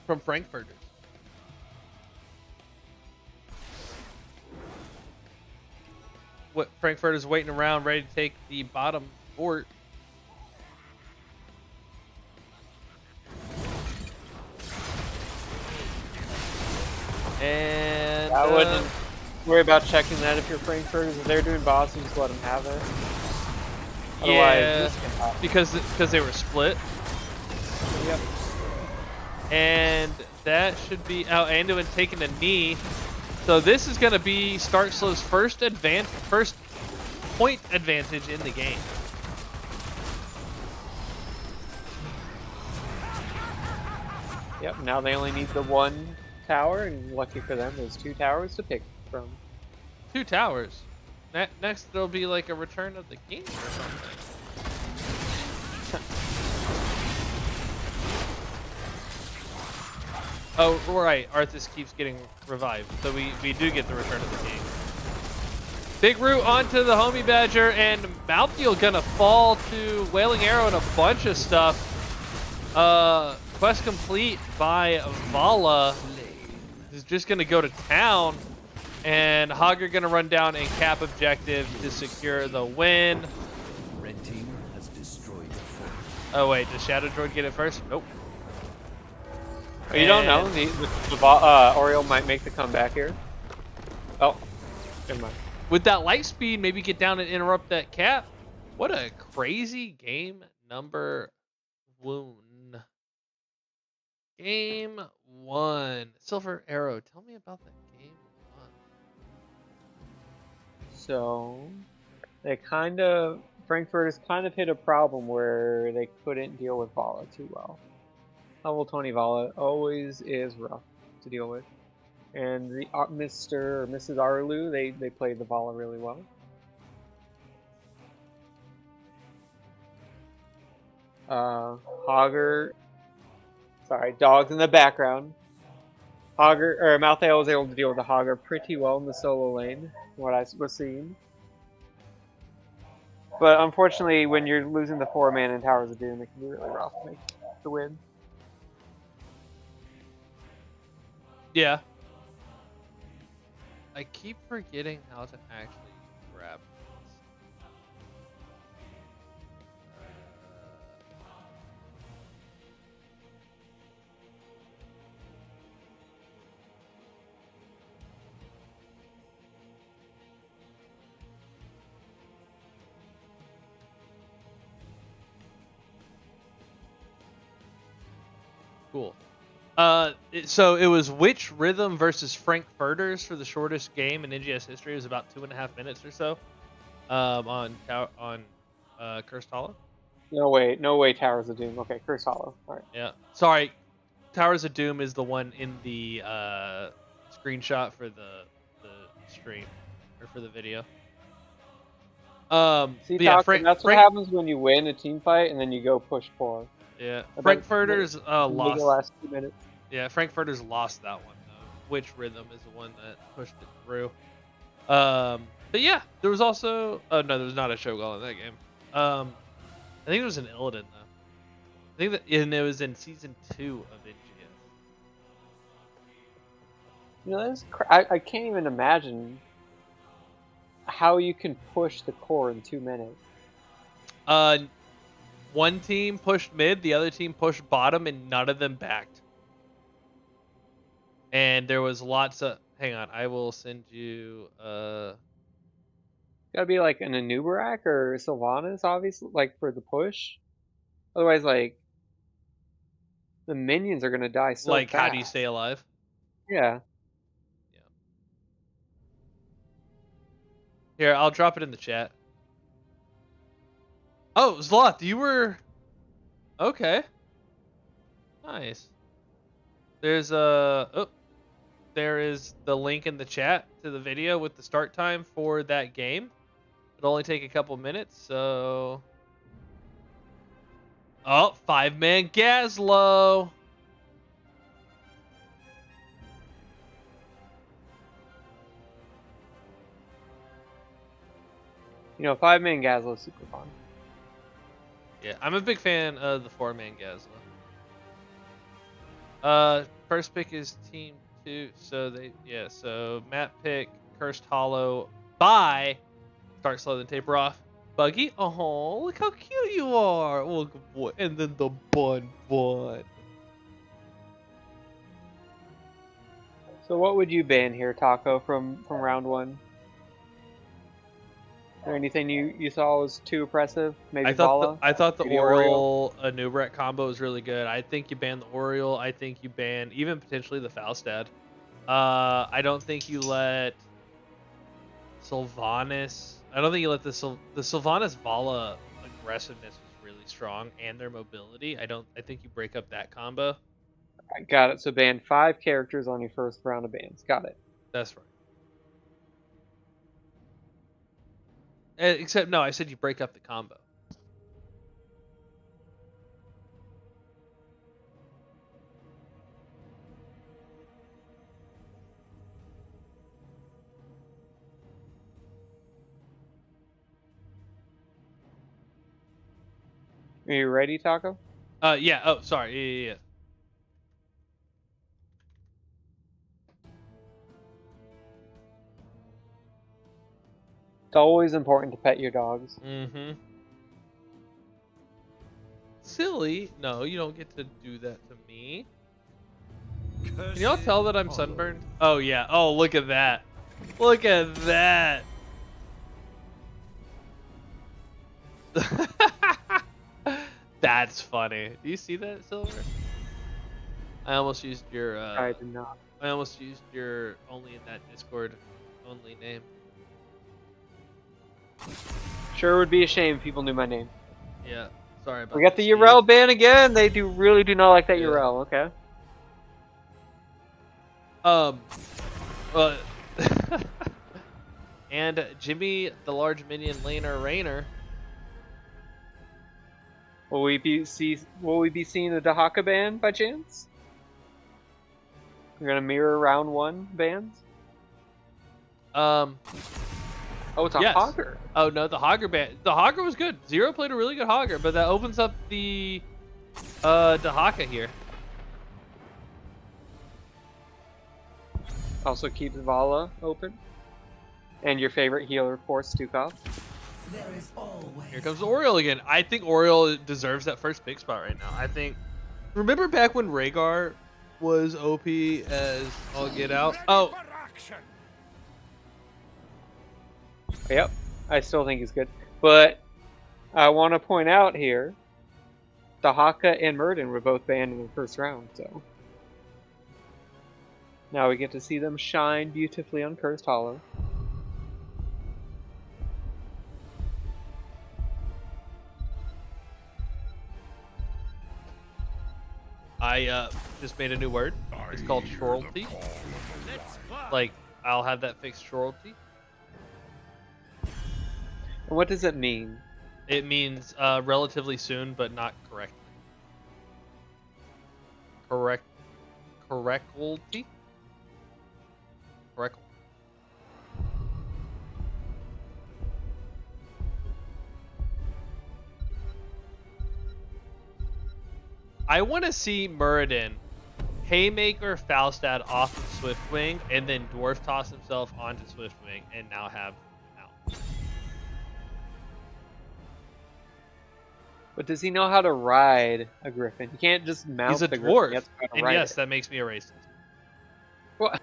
from Frankfurters. What Frankfurters waiting around ready to take the bottom fort. And I wouldn't worry about checking that if you're Frankfurters. If they're doing boss, you just let them have it. Yeah, because they were split. Yep. And that should be Anduin taking a knee. So this is going to be Start Slow's first point advantage in the game. Yep. Now they only need the one tower, and lucky for them, there's 2 towers to pick from. 2 towers. Next, there'll be like a Return of the King or something. Oh, right. Arthas keeps getting revived, so we do get the Return of the King. Big Root onto the Homie Badger, and Malthael gonna fall to Wailing Arrow and a bunch of stuff. Quest complete by Vala is just gonna go to town, and Hogger gonna run down and cap objective to secure the win. Red team has destroyed the fort. Oh wait, does Shadow Droid get it first? Nope. You don't know. Oriole might make the comeback here. Oh, never mind. With that light speed, maybe get down and interrupt that cap. What a crazy game number 1. Game 1. Silver Arrow. Tell me about that game 1. So, Frankfurters kind of hit a problem where they couldn't deal with Vala too well. Level 20 Vala always is rough to deal with. And the Mr. or Mrs. Arlu, they played the Vala really well. Hogger, sorry, dogs in the background. Malthael was able to deal with the Hogger pretty well in the solo lane, what I was seeing. But unfortunately, when you're losing the 4-man in Towers of Doom, it can be really rough to make the win. Yeah. I keep forgetting how to actually grab this. Cool. So it was Witch Rhythm versus Frankfurters for the shortest game in NGS history. It was about 2.5 minutes or so. On Cursed Hollow. No way, Towers of Doom. Okay, Cursed Hollow. All right. Yeah. Sorry, Towers of Doom is the one in the screenshot for the stream or for the video. See, yeah, that's what happens when you win a team fight and then you go push 4. Yeah, Frankfurters lost. The last 2 minutes. Yeah, Frankfurters lost that one though. Witch Rhythm is the one that pushed it through. But yeah, there was also no, there was not a Shogun in that game. I think it was in Illidan though. I think that and it was in season 2 of NGS. You know, I can't even imagine how you can push the core in 2 minutes. One team pushed mid, the other team pushed bottom, and none of them backed. And there was lots of. Hang on, I will send you. Gotta be like an Anubarak or Sylvanas, obviously, like for the push. Otherwise, like The minions are gonna die so Like, fast. how do you stay alive? Yeah. Yeah. Here, I'll drop it in the chat. Oh, Zloth, you were... Okay. Nice. There's there is the link in the chat to the video with the start time for that game. It'll only take a couple minutes, so... Oh, 5-man Gazlowe! You know, 5-man Gazlo is super fun. Yeah, I'm a big fan of the 4-man Gazlowe. First pick is Team 2, so so Matt pick Cursed Hollow by Start Slow then Taper Off. Buggy, oh, look how cute you are. Oh, good boy. And then the bun. So what would you ban here, Taco, from round 1? Is there anything you saw was too oppressive? Maybe Vala? I thought the Maybe Oriole Anubret combo was really good. I think you ban the Oriole. I think you ban even potentially the Falstad. I don't think you let Sylvanas. I don't think you let the Sylvanas Vala aggressiveness was really strong, and their mobility. I think you break up that combo. I got it. So ban 5 characters on your first round of bans. Got it. That's right. Except no, I said you break up the combo. Are you ready, Taco? Yeah. Oh, sorry. Yeah. It's always important to pet your dogs. Mm-hmm. Silly. No, you don't get to do that to me. Can y'all tell that I'm sunburned? Oh, yeah. Oh, look at that. Look at that. That's funny. Do you see that, Silver? I almost used your I did not. I almost used your only in that Discord only name. Sure would be a shame if people knew my name. Yeah. Sorry about We got that, the Urel ban again. They really do not like that Urel. Okay. And Jimmy, the large minion laner Rainer. Will we be seeing the Dahaka ban by chance? We're gonna mirror round 1 bans. Oh, it's a Hogger. Oh no, the Hogger ban. The Hogger was good. Zero played a really good Hogger, but that opens up the Dahaka here. Also keeps Vala open. And your favorite healer, of course, Stukov. There is always Here comes Oriole again. I think Oriole deserves that first big spot right now. I think. Remember back when Rhaegar was OP as all get out? Oh. Yep, I still think he's good. But I want to point out here, Dahaka and Murden were both banned in the first round, so. Now we get to see them shine beautifully on Cursed Hollow. I just made a new word. It's called shorelty. Like, I'll have that fixed shorelty. And what does it mean? It means relatively soon, but not correctly. Correctly? Correct. I want to see Muradin Haymaker Falstad off of Swiftwing and then Dwarf toss himself onto Swiftwing and now have out. But does he know how to ride a griffin? He can't just mount He's a the dwarf. Griffin. And yes, that makes me a racist. What?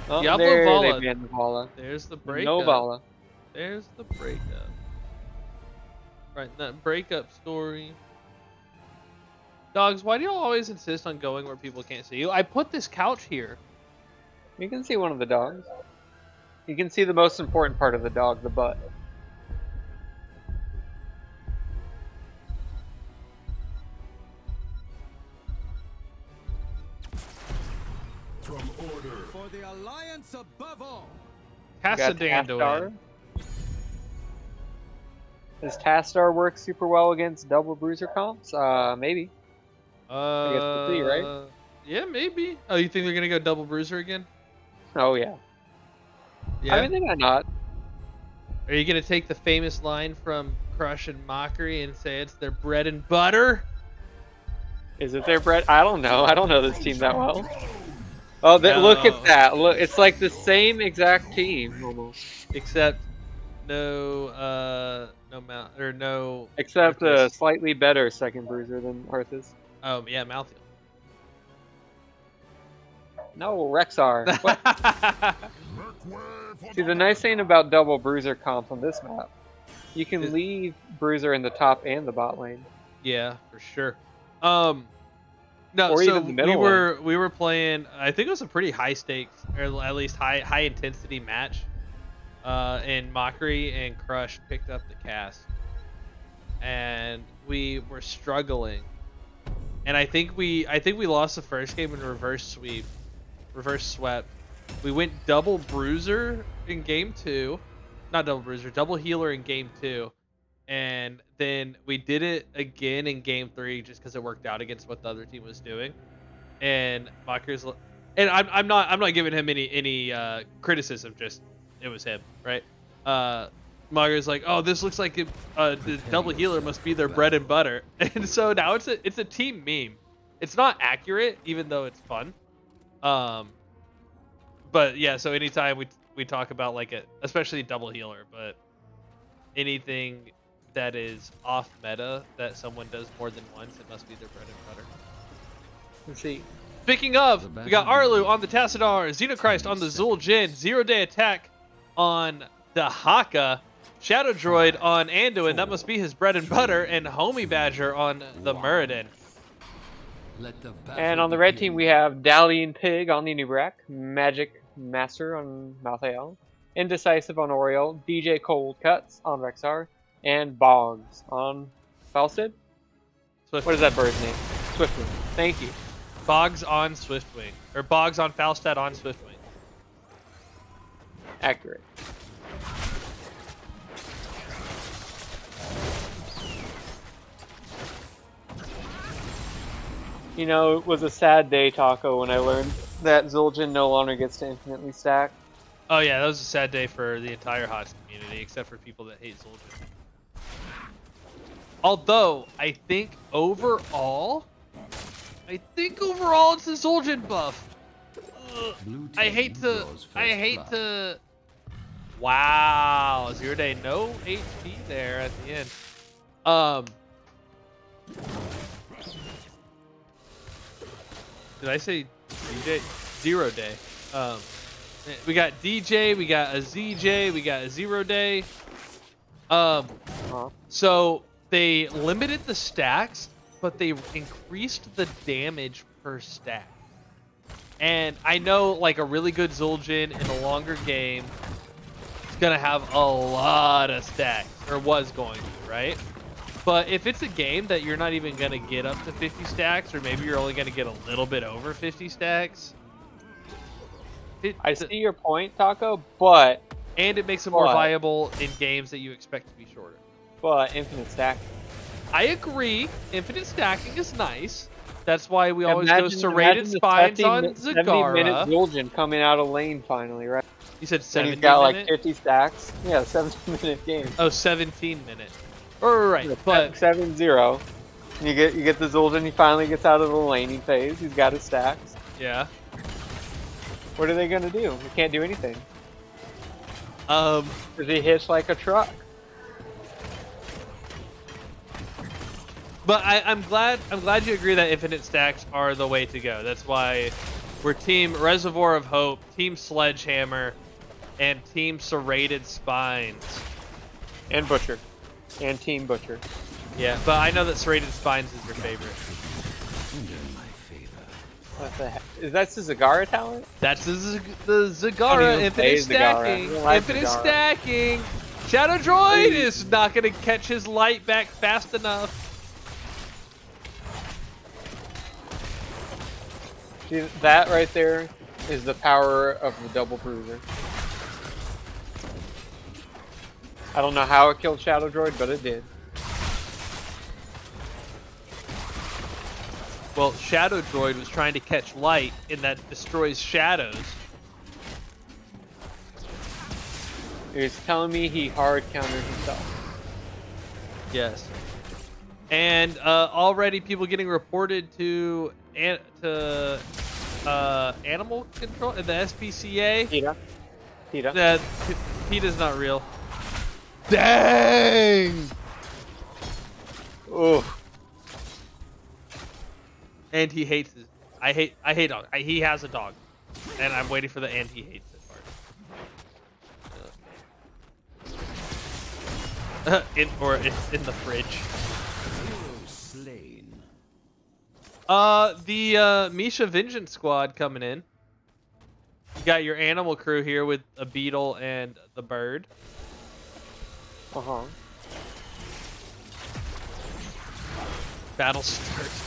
Oh, Diablo there Vala. they banned the Vala. There's the No breakup. Vala. There's the breakup. Right, that breakup story. Dogs, why do you always insist on going where people can't see you? I put this couch here. You can see one of the dogs. You can see the most important part of the dog, the butt. From order. For the alliance above all. You got Tassadar. Tastar. Does Tastar work super well against double bruiser comps? Maybe. I guess we'll see, right? Yeah, maybe. Oh, you think they're gonna go double bruiser again? Oh yeah. Yeah. I mean, they might not. Are you gonna take the famous line from Crush and Mockery and say it's their bread and butter? Is it their bread? I don't know. I don't know this team that well. Oh, look at that! Look, it's like the same exact team almost, except no mount or no. except a Arthas. slightly better second bruiser than Arthas. Oh yeah, Malthael. No, Rexar. What? See, the nice thing about double bruiser comps on this map, you can leave bruiser in the top and the bot lane. Yeah, for sure. No, Or so even the middle we were playing. I think it was a pretty high stakes, or at least high intensity match. And Mockery and Crush picked up the cast, and we were struggling. And I think we lost the first game in reverse swept. We went double bruiser in game 2, not double bruiser, double healer in game 2. And then we did it again in game 3 just because it worked out against what the other team was doing. And Mocker's, and I'm not giving him any criticism, just it was him, right? Mocker's like, oh, this looks like the double healer must be their bread and butter, and so now it's a team meme. It's not accurate, even though it's fun. But yeah, so anytime we talk about like especially double healer, but anything that is off meta that someone does more than once, it must be their bread and butter. Let's see. Speaking of, we got Arlu on the Tassadar, Xenochrist on the Zul'jin, 0-day attack on the Haka, Shadow Droid on Anduin, that must be his bread and butter, and Homie Badger on the Muradin. And on the red team, we have Dalian Pig on the Nubrak, Magic Master on Malthael, Indecisive on Oriole, DJ Cold Cuts on Rexar, and Boggs on Falstead. What is that bird's name? Swiftwing. Thank you. Boggs on Swiftwing, or Boggs on Falstad on Swiftwing. Accurate. You know, it was a sad day, Taco, when I learned that Zul'jin no longer gets to infinitely stack. Oh yeah, that was a sad day for the entire HOTS community, except for people that hate Zul'jin. Although, I think overall it's the Zul'jin buff. I hate to. Wow, 0-day, no HP there at the end. Did I say DJ? 0-day. We got DJ, we got a ZJ, we got a 0-day. So they limited the stacks, but they increased the damage per stack. And I know, like, a really good Zul'jin in a longer game is gonna have a lot of stacks, or was going to, right? But if it's a game that you're not even gonna get up to 50 stacks, or maybe you're only gonna get a little bit over 50 stacks. I see your point, Taco, but... And it makes it more viable in games that you expect to be shorter. But infinite stacking. I agree. Infinite stacking is nice. That's why we always go serrated spines on Zagara. 70-minute Zul'jin coming out of lane finally, right? You said 70 minutes? He's got minute? like 50 stacks. Yeah, 17-minute game. Oh, 17 minute. Right, but 7-0. You get the Zul'jin. He finally gets out of the laning phase. He's got his stacks. Yeah. What are they gonna do? They can't do anything. Does he hitch like a truck? But I'm glad you agree that infinite stacks are the way to go. That's why We're Team Reservoir of Hope, Team Sledgehammer, and Team Serrated Spines. And Butcher. And Team Butcher. Yeah, but I know that Serrated Spines is your favorite. What the heck? Is that the Zagara talent? That's the Zagara infinite stacking. Infinite stacking. Shadow Droid is not going to catch his light back fast enough. See, that right there is the power of the double bruiser. I don't know how it killed Shadow Droid, but it did. Well, Shadow Droid was trying to catch light, and that destroys shadows. He's telling me he hard countered himself. Yes. And already people getting reported to animal control, the SPCA. PETA. That PETA's not real. Dang! Oh. And he hates his. I hate dog. He has a dog, and I'm waiting for the and he hates it part. It's in the fridge. Slain. The Misha Vengeance Squad coming in. You got your animal crew here with a beetle and the bird. Uh-huh. Battle starts.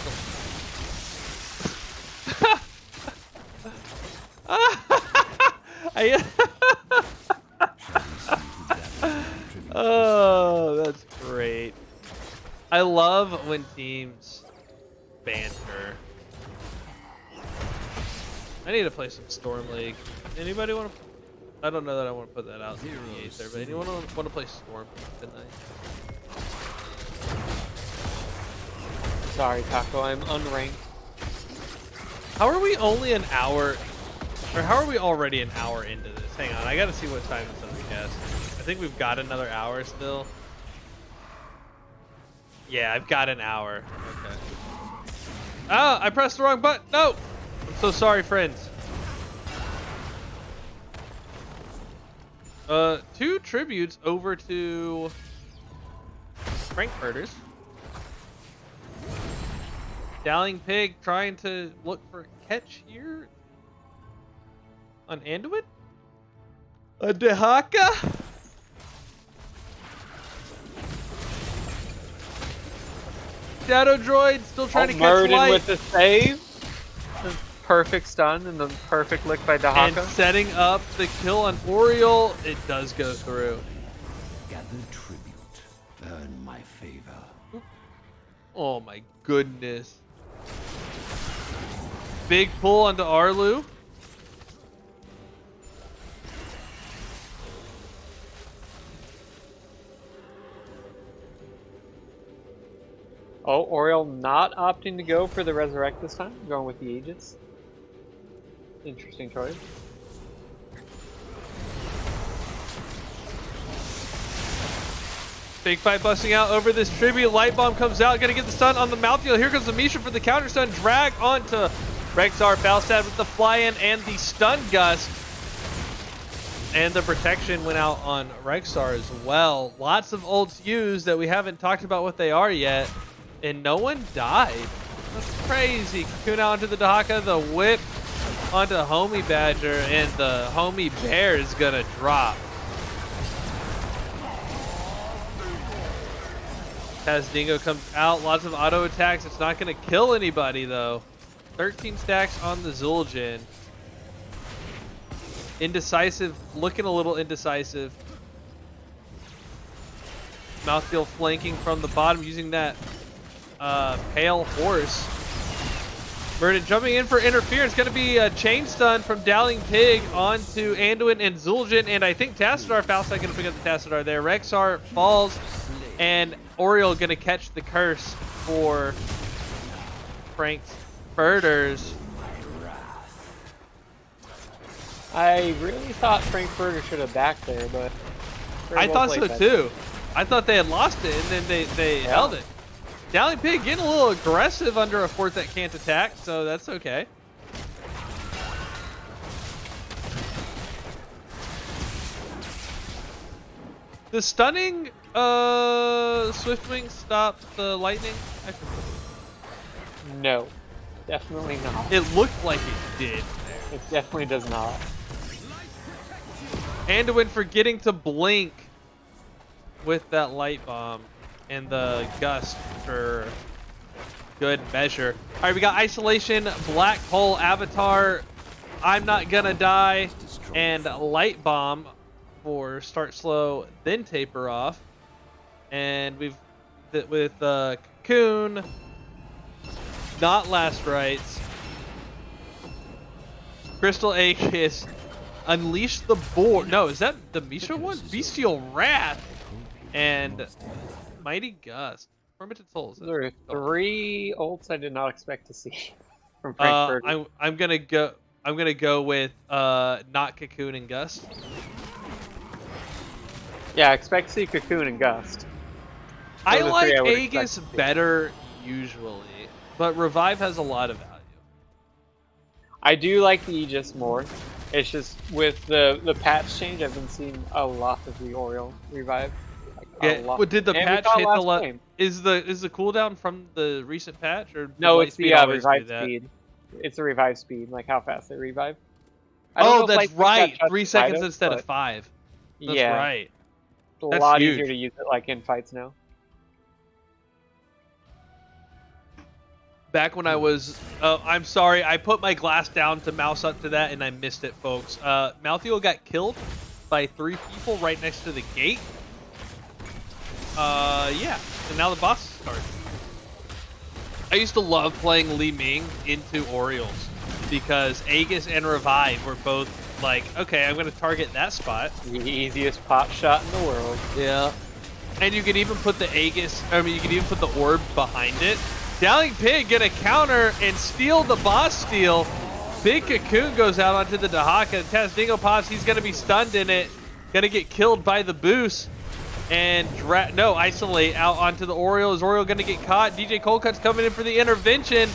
Oh, that's great. I love when teams banter. I need to play some Storm League. Anybody want to? I don't know that I want to put that out in the Aether, but anyone want to play Storm tonight? Sorry, Taco, I'm unranked. How are we only an hour, or how are we already an hour into this? Hang on, I gotta see what time this other cast. I think we've got another hour still. Yeah, I've got an hour. Okay. Ah, I pressed the wrong button. No! I'm so sorry, friends. 2 tributes over to Frankfurters. Dallying Pig trying to look for a catch here on Anduin? A Dehaka? Shadow Droid still trying to catch light. With the save. The perfect stun and the perfect lick by Dehaka. And setting up the kill on Oriole. It does go through. Gather tribute. Earn my favor. Oh my goodness. Big pull onto Arlu. Oh, Oriole not opting to go for the Resurrect this time, going with the Aegis. Interesting choice. Big fight busting out over this tribute. Light bomb comes out, gonna get the stun on the mouthfeel. Here comes the Misha for the counter stun. Drag onto Rexar. Falstad with the fly-in and the stun gust. And the protection went out on Rexar as well. Lots of ults used that we haven't talked about what they are yet. And no one died. That's crazy. Cocoon out onto the Dehaka, the whip onto Homie Badger, and the Homie Bear is gonna drop. As Dingo comes out, lots of auto attacks. It's not gonna kill anybody though. 13 stacks on the Zul'jin. Indecisive, looking a little indecisive. Mouthfeel flanking from the bottom using that Pale Horse. Murden jumping in for interference. Going to be a chain stun from Dallying Pig onto Anduin and Zul'jin. And I think Tassadar, Falstad going to pick up the Tassadar there. Rexar falls. And Oriole going to catch the curse for Frank's Furters. I really thought Frankfurter should have backed there, but... I thought so too. I thought they had lost it, and then they held it. Dallying Pig getting a little aggressive under a fort that can't attack, so that's okay. Does stunning Swiftwing stop the lightning? No, definitely not. It looked like it did. It definitely does not. Anduin forgetting to blink with that light bomb and the gust for good measure. All right, we got isolation, black hole, avatar, I'm not gonna die, and light bomb for start slow, then taper off. And we've with cocoon, not last rites, crystal Aegis, unleash the boar. No, is that the Misha one? Bestial wrath and mighty gust. Tormented souls. There are 3 ults I did not expect to see from Frankfurt. I'm gonna go with not cocoon and gust. Yeah, expect to see Cocoon and Gust. I like Aegis better usually, but Revive has a lot of value. I do like the Aegis more. It's just with the patch change, I've been seeing a lot of the Oriole Revive. Yeah, well, did the patch hit the is the cooldown from the recent patch, or no? It's the revive speed. It's the revive speed, like how fast they revive. Oh, that's right. 3 seconds instead of 5. That's right. It's a lot easier to use it like in fights now. Back when I was, I'm sorry, I put my glass down to mouse up to that and I missed it, folks. Malthael got killed by 3 people right next to the gate. Yeah, and now the boss starts. I used to love playing Li Ming into Orioles because Aegis and Revive were both like, okay, I'm going to target that spot. The easiest pot shot in the world. Yeah. And you could even put the Aegis, you could even put the orb behind it. Dowling Pig get a counter and steal the boss steal. Big Cocoon goes out onto the Dahaka. Tazdingo pops, he's going to be stunned in it. Going to get killed by the boost. And isolate out onto the Oriole. Is Oriole going to get caught? DJ Coldcut's coming in for the intervention.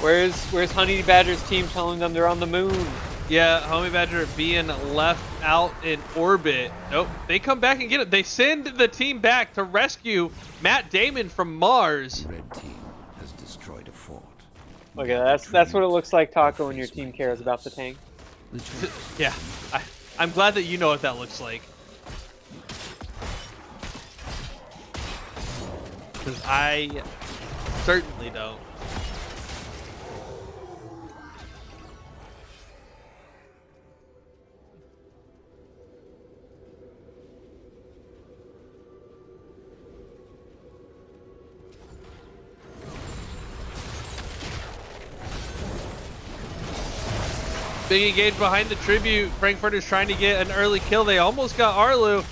Where's Honey Badger's team telling them they're on the moon? Yeah, Honey Badger being left out in orbit. Nope, they come back and get it. They send the team back to rescue Matt Damon from Mars. The red team has destroyed a fort. Okay, that's what it looks like, Taco, when your team cares about the tank. Yeah, I'm glad that you know what that looks like. Because I certainly don't. Big engage behind the tribute. Frankfurter's trying to get an early kill. They almost got Arlu.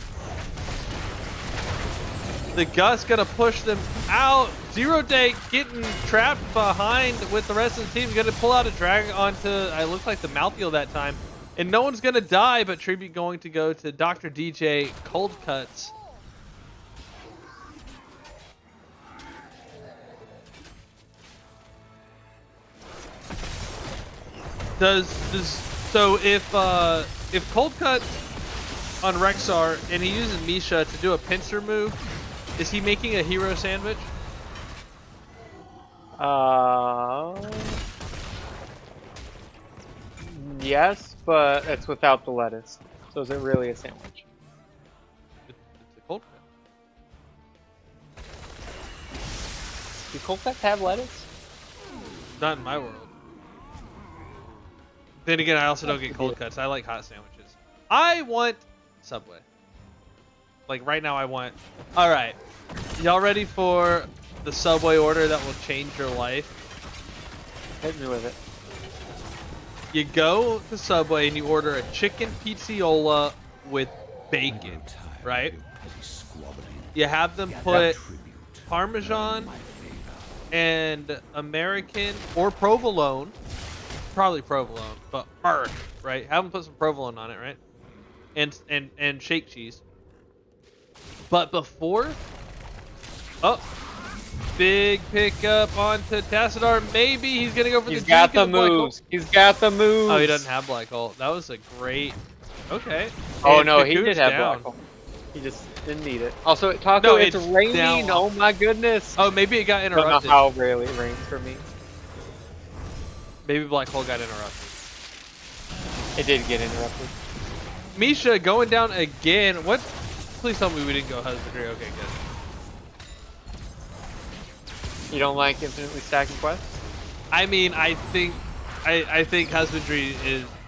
The Gust gonna push them out. Zero Day getting trapped behind with the rest of the team. Gonna pull out a drag onto, I look like the Malthael that time. And no one's gonna die, but tribute going to go to Dr. DJ Cold Cuts. So if Cold Cut on Rexar and he uses Misha to do a pincer move, is he making a hero sandwich? Yes, but it's without the lettuce. So is it really a sandwich? It's a Cold Cut. Do Cold Cuts have lettuce? Not in my world. Then again, I also don't get cold cuts. I like hot sandwiches. I want Subway. Like right now I want... Alright. Y'all ready for the Subway order that will change your life? Hit me with it. You go to Subway and you order a chicken pizziola with bacon, right? You have them put Parmesan and American or provolone. Probably provolone, but right? Have them put some provolone on it, right? And shake cheese. But before, big pickup onto Tassadar. Maybe he's gonna go for the. He's got the moves. He's got the moves. Oh, he doesn't have black hole. That was a great Okay. Oh And no, he Cocoon's did have down. black hole. He just didn't need it. Also, Taco, No, it's it's raining. down. Oh my goodness. Oh, maybe it got I don't know interrupted. how rarely it rains for me. Maybe Black Hole got interrupted. It did get interrupted. Misha going down again. What? Please tell me we didn't go husbandry. Okay, good. You don't like infinitely stacking quests? I mean, I think husbandry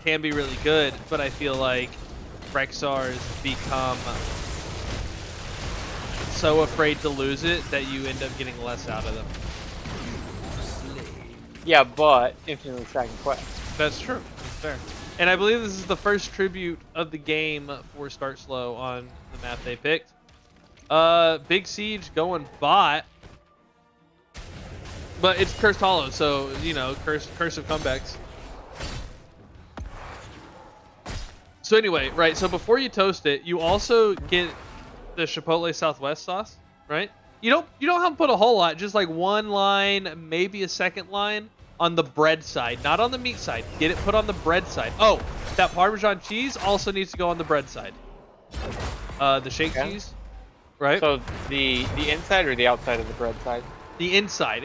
can be really good, but I feel like Rexar's become so afraid to lose it that you end up getting less out of them. Yeah, but infinitely stacking quests. That's true. That's fair. And I believe this is the first tribute of the game for Start Slow on the map they picked. Big Siege going bot. But it's Cursed Hollow, so, you know, curse of comebacks. So anyway, right, so before you toast it, you also get the Chipotle Southwest sauce, right? You don't have to put a whole lot, just like one line, maybe a second line on the bread side, not on the meat side. Get it put on the bread side. Oh, that Parmesan cheese also needs to go on the bread side. The shake cheese, right? So the inside or the outside of the bread side? The inside.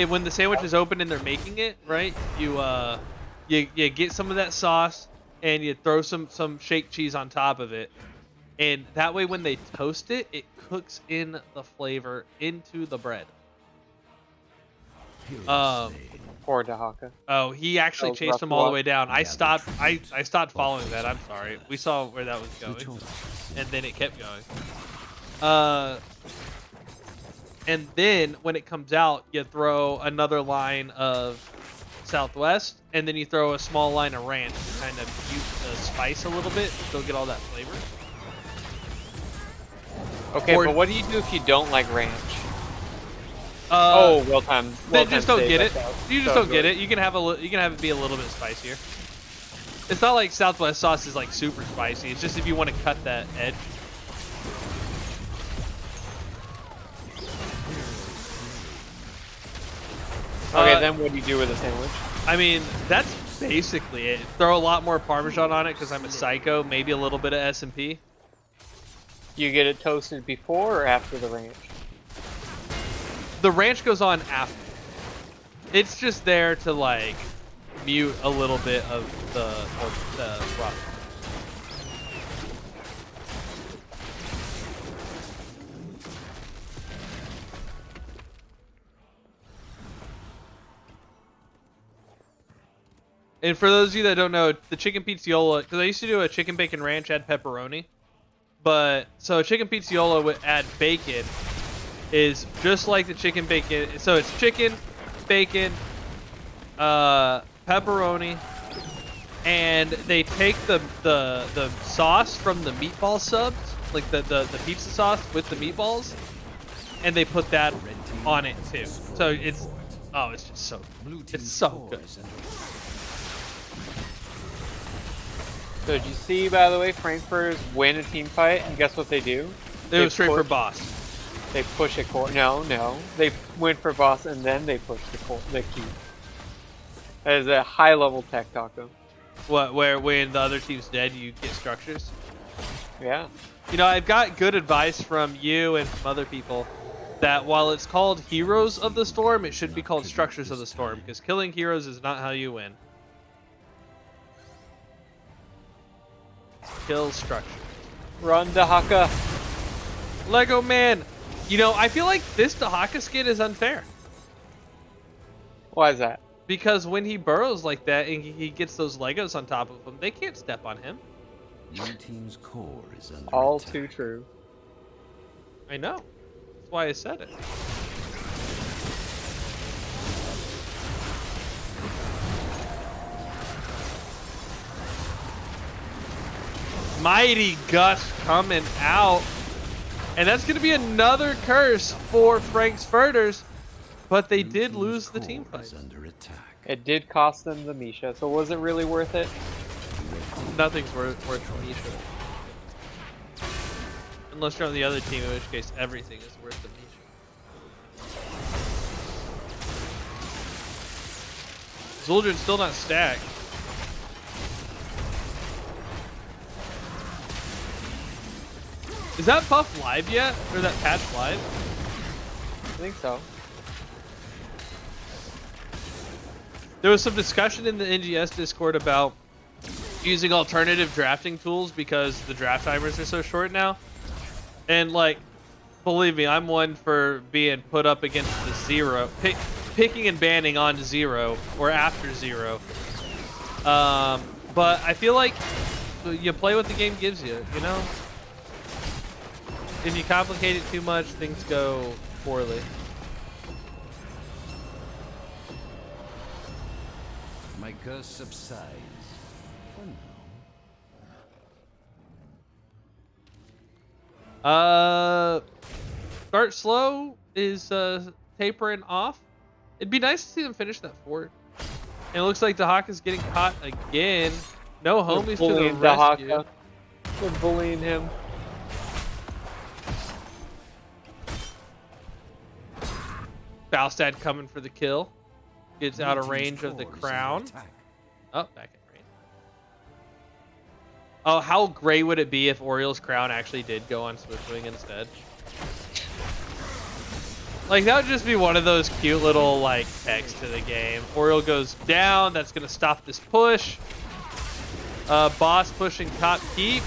When the sandwich is open and they're making it, right? You get some of that sauce and you throw some shake cheese on top of it, and that way when they toast it, it cooks in the flavor into the bread. Poor Dahaka. Oh, he actually chased him all the way down. I stopped following that. I'm sorry. We saw where that was going, and then it kept going. And then when it comes out, you throw another line of Southwest, and then you throw a small line of ranch to kind of mute the spice a little bit, still get all that flavor. Okay, but what do you do if you don't like ranch? Well timed. Then just don't get it. You just don't get it. You can have it be a little bit spicier. It's not like Southwest sauce is like super spicy. It's just if you want to cut that edge. Okay, then what do you do with a sandwich? I mean, that's basically it. Throw a lot more Parmesan on it because I'm a psycho. Maybe a little bit of S&P. You get it toasted before or after the ranch? The ranch goes on after. It's just there to like mute a little bit of the rough. And for those of you that don't know, the chicken pizziola, because I used to do a chicken bacon ranch, add pepperoni. But, so a chicken pizziola would add bacon is just like the chicken bacon. So it's chicken, bacon, pepperoni, and they take the sauce from the meatball subs, like the pizza sauce with the meatballs, and they put that on it too. So it's just so good. So did you see, by the way, Frankfurters win a team fight, and guess what they do? They go straight for boss. They push a core. No. They went for boss, and then they push the key. That is a high-level tech, Taco. What, where when the other team's dead, you get structures? Yeah. You know, I've got good advice from you and from other people that while it's called Heroes of the Storm, it should be called Structures of the Storm, because killing heroes is not how you win. Kill structure. Run, Dahaka. Lego man. You know, I feel like this Dahaka skin is unfair. Why is that? Because when he burrows like that and he gets those Legos on top of him, they can't step on him. Your team's core is under All attack. too true. I know. That's why I said it. Mighty Gust coming out. And that's going to be another curse for Frank's Furters. But they did lose the team fight. Under attack. It did cost them the Misha, so was it really worth it? Nothing's worth the Misha. Unless you're on the other team, in which case everything is worth the Misha. Zuldren's still not stacked. Is that buff live yet? Or that patch live? I think so. There was some discussion in the NGS Discord about using alternative drafting tools because the draft timers are so short now. And like, believe me, I'm one for being put up against the zero, picking and banning on zero or after zero. But I feel like you play what the game gives you, you know? If you complicate it too much, things go poorly. My curse subsides for now. Start slow is tapering off. It'd be nice to see them finish that fort. And it looks like Dahaka is getting caught again. No homies to the rescue. Dahaka. They're bullying him. Falstad coming for the kill. Gets out of range of the crown. Oh, back in range. Oh, how great would it be if Oriel's crown actually did go on Swiftwing instead? Like, that would just be one of those cute little, like, texts to the game. Oriel goes down. That's going to stop this push. Boss pushing top keep.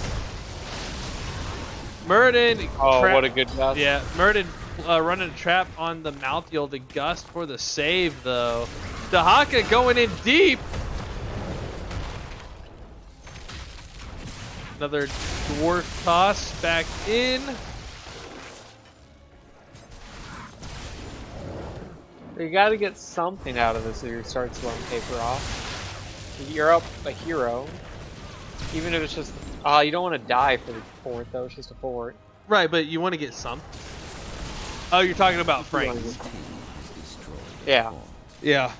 Murden. Oh, what a good pass. Yeah, Murden running a trap on the Malthael. The Gust for the save, though. Dahaka going in deep. Another dwarf toss back in. You got to get something out of this if you start slowing paper off. You're up a hero. Even if it's just... you don't want to die for the fort, though. It's just a fort. Right, but you want to get some. Oh, you're talking about Franks. Yeah. Yeah.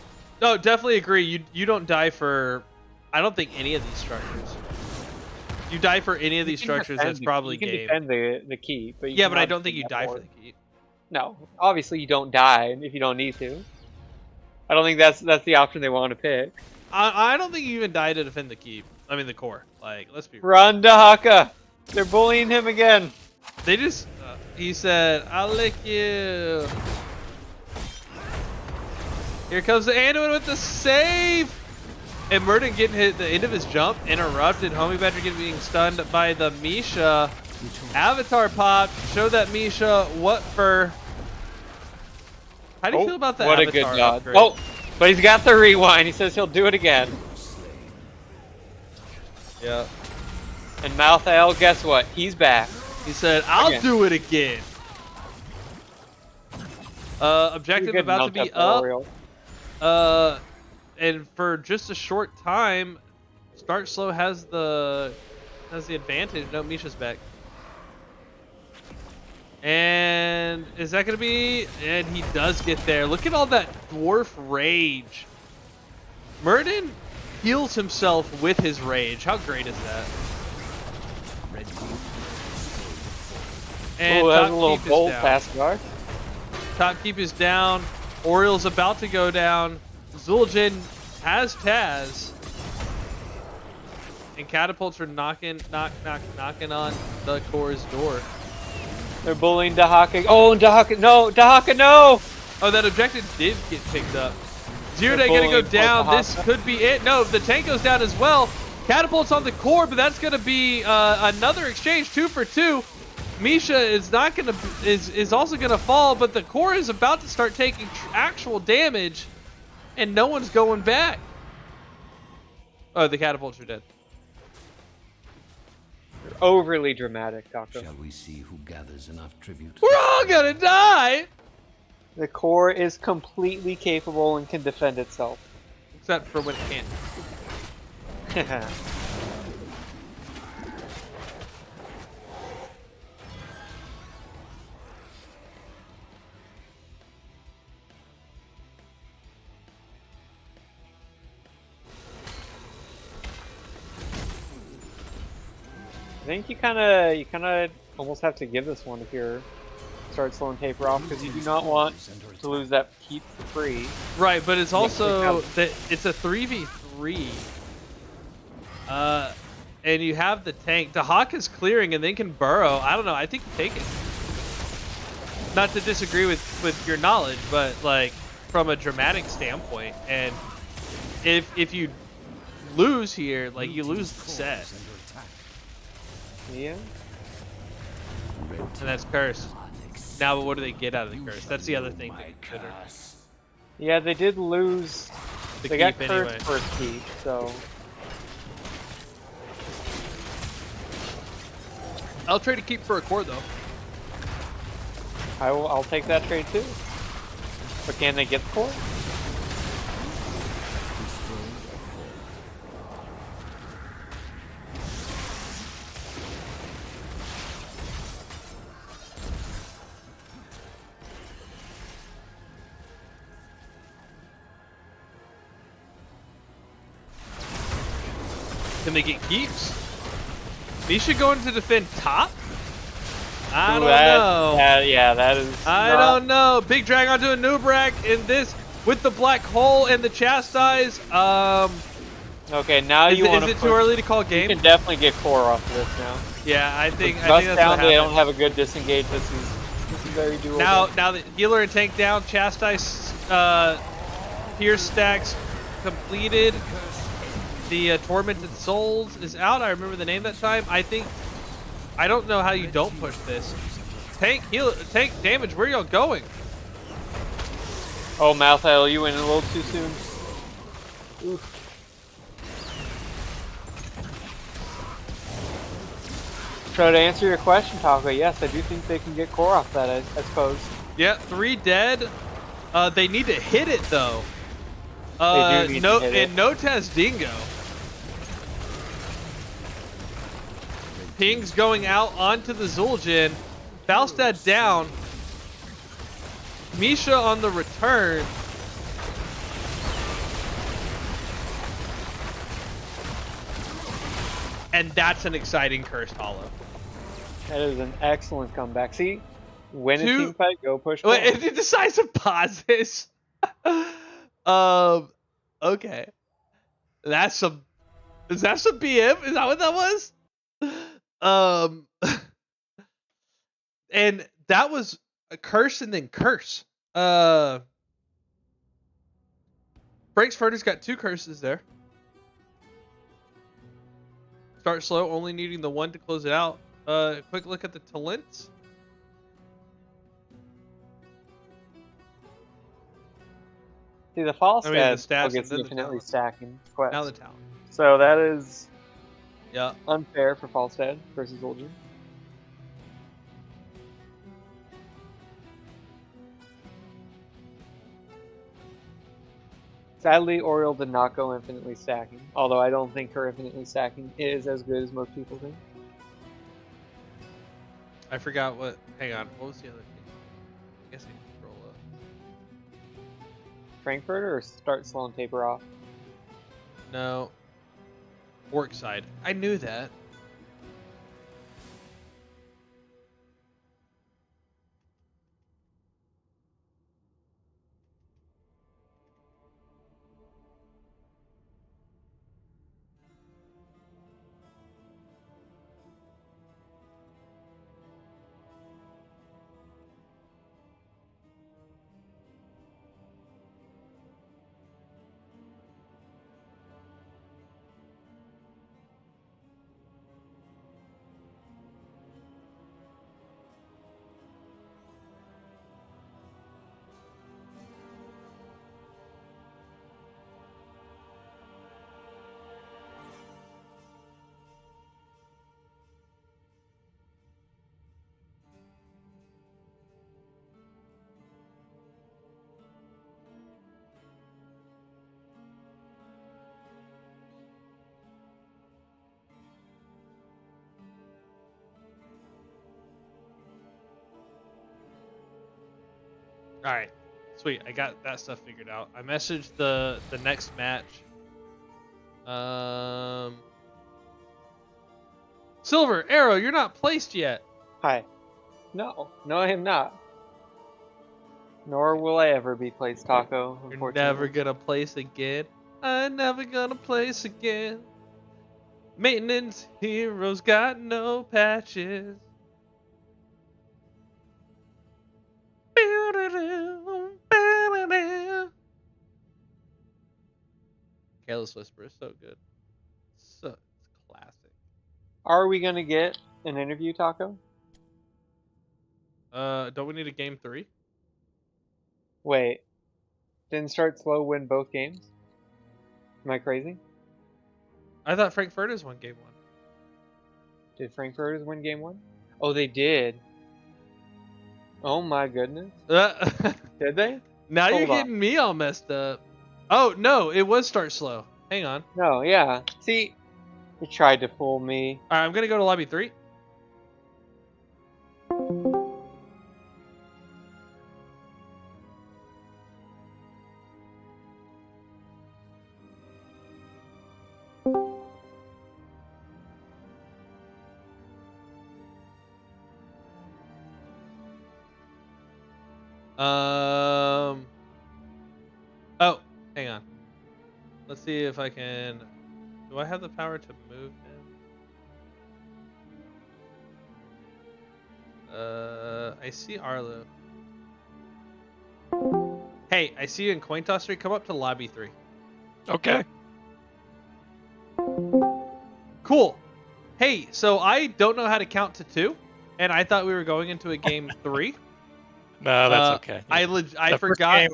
No, definitely agree. You don't die for... I don't think any of these structures. You die for any of these structures, that's probably game. You can defend the keep, but yeah, but I don't think you die for the keep. No, obviously you don't die if you don't need to. I don't think that's the option they want to pick. I don't think you even die to defend the keep. I mean the core. Like, let's be real. Run, Dahaka! They're bullying him again. They just... he said, I'll lick you. Here comes the Anduin with the save! And Murden getting hit at the end of his jump. Interrupted. Homie Badger being stunned by the Misha. Avatar pop. Show that Misha what for... How do you feel about that what Avatar a good dodge. upgrade? Oh, but he's got the rewind. He says he'll do it again. Yeah. And Malthael, guess what? He's back. He said, I'll do it again. Objective about to be up. And for just a short time, Start Slow has the advantage. No, Misha's back. And is that going to be... And he does get there. Look at all that dwarf rage. Murden heals himself with his rage. How great is that? And that's a little bold pass guard. Top keep is down. Oriel's about to go down. Zul'jin has Taz. And catapults are knocking on the core's door. They're bullying Dahaka. Oh, Dahaka, no! Dahaka, no! Oh, that objective did get picked up. Zero Day gonna go down. This could be it. No, the tank goes down as well. Catapults on the core, but that's gonna be another exchange, 2 for 2. Misha is not gonna is also gonna fall, but the core is about to start taking actual damage, and no one's going back. Oh, the catapults are dead. You're overly dramatic, Doctor. Shall we see who gathers enough tribute? We're all gonna die. The core is completely capable and can defend itself. Except for when it can't. I think you kind of almost have to give this one if you're start slowing paper off, because you do not want to lose that keep for free. Right, but it's also that it's a 3v3. and you have the tank. The Hawk is clearing and then can burrow. I don't know. I think you take it. Not to disagree with your knowledge, but like from a dramatic standpoint, and if you lose here, like you lose the set. Yeah. And that's curse. Now, what do they get out of the curse? That's the other thing to consider. Yeah, they did lose. They got keep cursed anyway. first keep, so. I'll trade a keep for a core though. I'll take that trade too. But can they get the core? Can they get keeps? Misha going to defend top? I don't That- know. yeah, that is. I not- don't know. Big drag onto a Nubrak in this with the black hole and the chastise. Okay, now Is you want it too early to call game? You can definitely get core off of this now. Yeah, I think Just that's down, what they don't happened. have a good disengage. This is very doable. Now the healer and tank down, chastise, pierce stacks completed. The tormented souls is out. I remember the name that time. I don't know how you don't push this. Tank damage. Where y'all going? Oh, Malthael, you went a little too soon. Oof. So to answer your question, Taco, yes, I do think they can get core off that, I suppose. Yeah, 3 dead. They need to hit it though. They do need to hit it. And no test dingo. Ping's going out onto the Zul'jin. Falstad down. Misha on the return. And that's an exciting cursed hollow. That is an excellent comeback. See, win a team fight, go push core. Wait, it decides to pause this. Okay. That's some. Is that some BM? Is that what that was? And that was a curse and then curse. Frank's Furters got 2 curses there. Start slow, only needing the 1 to close it out. Quick look at the talents. See, the false the stat stats gets and then the infinitely talent. stacking quest. Now the talent. So that is Yeah. unfair for Falstad versus Zul'jin. Sadly, Oriole did not go infinitely stacking, although I don't think her infinitely stacking is as good as most people think. I forgot what. Hang on. What was the other thing? I guess I can scroll up. Frankfurter or start slow and taper off? No. Work side. I knew that. All right, sweet. I got that stuff figured out. I messaged the next match. Silver Arrow, you're not placed yet. Hi. No, I am not. Nor will I ever be placed, Taco. You're never gonna place again. I'm never gonna place again. Maintenance heroes got no patches. Careless Whisper is so good. So it's classic. Are we gonna get an interview, Taco? Don't we need a game 3? Wait, didn't Start Slow win both games? Am I crazy? I thought Frank Furters won game 1. Did Frankfurters win game 1? Oh, they did. Oh my goodness. Did they? Now you're Hold on. getting me all messed up. Oh no, it was Start Slow. Hang on. No, yeah. See, you tried to fool me. All right, I'm gonna go to lobby 3. Oh, hang on. Let's see if I can. Do I have the power to move him? I see Arlo. Hey, I see you in Coin Toss 3. Come up to lobby 3. Okay. Cool. Hey, so I don't know how to count to 2, and I thought we were going into a game 3. No, that's okay. I The forgot.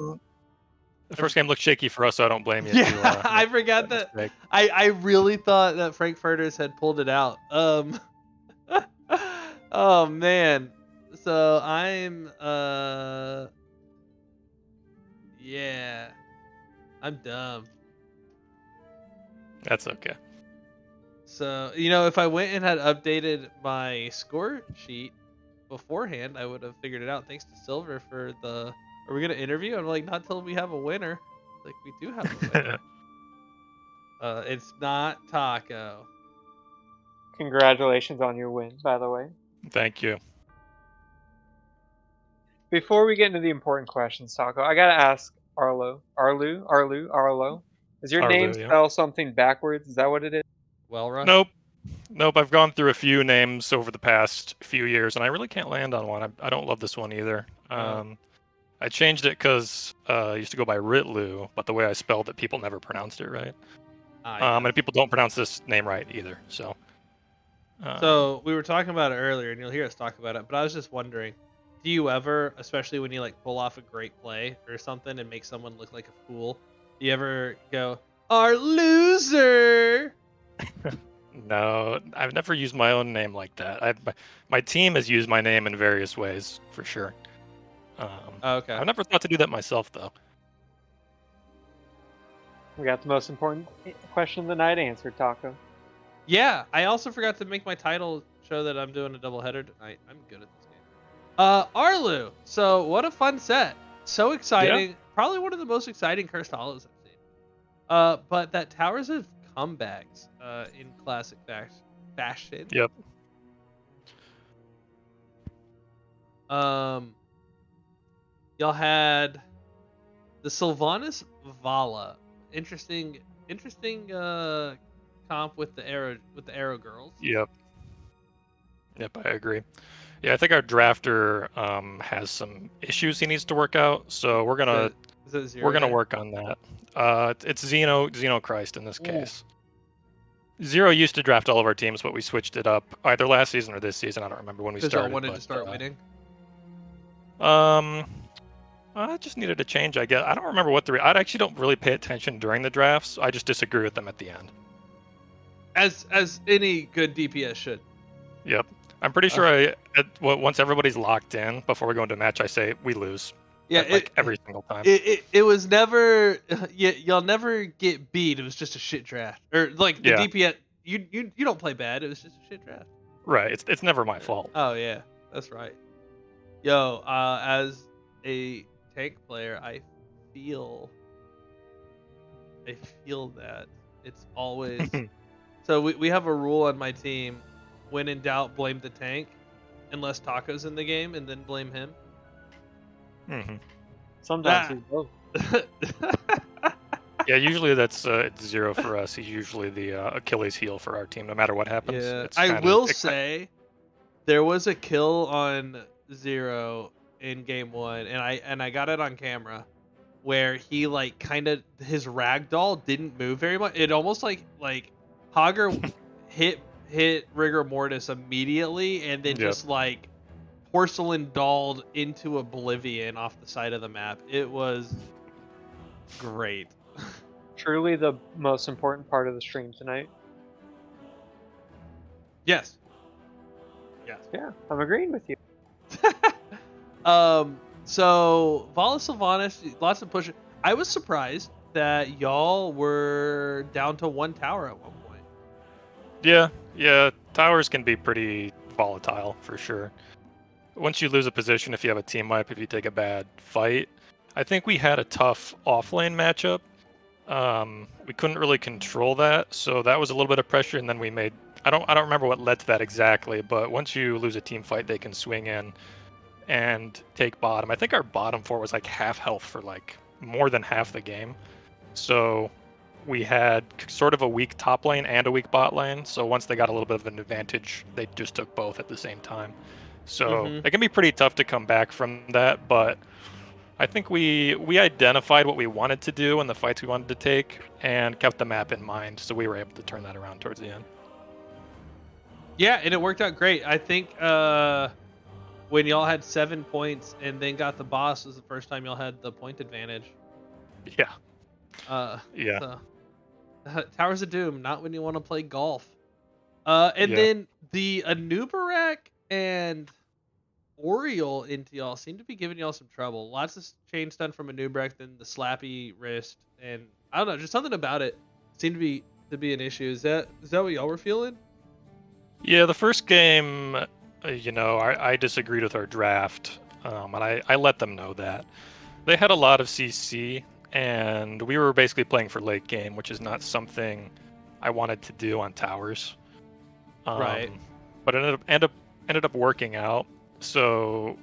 The first game looked shaky for us, so I don't blame you. Yeah, I forgot that. I really thought that Frankfurters had pulled it out. Oh man. So I'm yeah. I'm dumb. That's okay. So, if I went and had updated my score sheet beforehand, I would have figured it out. Thanks to Silver for the. Are we gonna interview? I'm like, not till we have a winner. Like, we do have a winner. It's not Taco. Congratulations on your win, by the way. Thank you. Before we get into the important questions, Taco, I gotta ask Arlo. Arlo. Does your name yeah. spell something backwards? Is that what it is? Well, Rush? Nope. I've gone through a few names over the past few years, and I really can't land on one. I don't love this one either. I changed it because I used to go by Ritlu, but the way I spelled it, people never pronounced it right. Yeah. And people don't pronounce this name right either. So. So we were talking about it earlier, and you'll hear us talk about it. But I was just wondering, do you ever, especially when you pull off a great play or something and make someone look like a fool, do you ever go, "Our loser"? No, I've never used my own name like that. My team has used my name in various ways, for sure. Okay. I've never thought to do that myself, though. We got the most important question of the night answered, Taco. Yeah, I also forgot to make my title show that I'm doing a doubleheader tonight. I'm good at this game. Arlu. So what a fun set. So exciting. Yeah. Probably one of the most exciting Cursed Hollows I've seen. But that Towers of Comebacks in classic fashion. Yep. Y'all had the Sylvanas Vala. Interesting comp with the arrow girls. Yep, I agree. Yeah, I think our drafter has some issues he needs to work out, so we're gonna work on that. It's Xeno Christ in this case. Zero used to draft all of our teams, but we switched it up either last season or this season. I don't remember when we started. Because I wanted to start winning. I just needed a change, I guess. I don't remember what I actually don't really pay attention during the drafts. I just disagree with them at the end. As any good DPS should. Yep. I'm pretty sure once everybody's locked in before we go into a match, I say we lose. Yeah, every single time. It was never. Y'all never get beat. It was just a shit draft, or the DPS. You don't play bad. It was just a shit draft. Right. It's never my fault. Oh yeah, that's right. Yo, as a tank player, I feel that it's always. So we have a rule on my team: when in doubt, blame the tank, unless Taco's in the game, and then blame him. Sometimes we both. Yeah, usually that's it's 0 for us. He's usually the Achilles heel for our team, no matter what happens. Yeah, It's I kinda, will say there was a kill on 0 in game 1, and I got it on camera, where he like kind of his ragdoll didn't move very much. It almost like Hager hit rigor mortis immediately, and then Yep. just like porcelain dolled into oblivion off the side of the map. It was great. Truly the most important part of the stream tonight. Yes. Yes. Yeah, I'm agreeing with you. So Vala Sylvanas, lots of push. I was surprised that y'all were down to 1 tower at one point. Yeah. Towers can be pretty volatile for sure. Once you lose a position, if you have a team wipe, if you take a bad fight, I think we had a tough offlane matchup. We couldn't really control that, so that was a little bit of pressure, and then we made. I don't remember what led to that exactly, but once you lose a team fight, they can swing in and take bottom. I think our bottom 4 was like half health for like more than half the game. So we had sort of a weak top lane and a weak bot lane. So once they got a little bit of an advantage, they just took both at the same time. So it can be pretty tough to come back from that, but I think we identified what we wanted to do and the fights we wanted to take and kept the map in mind. So we were able to turn that around towards the end. Yeah, and it worked out great. I think when y'all had 7 points and then got the boss was the first time y'all had the point advantage. Yeah. Yeah. So, Towers of Doom, not when you want to play golf. Then the Anubarak and Oriole into y'all seem to be giving y'all some trouble. Lots of chain stun from Anubarak, then the slappy wrist, and I don't know, just something about it seemed to be an issue. Is that what y'all were feeling? Yeah, the first game, I disagreed with our draft, and I let them know that. They had a lot of CC, and we were basically playing for late game, which is not something I wanted to do on towers. Right. But it ended up working out. So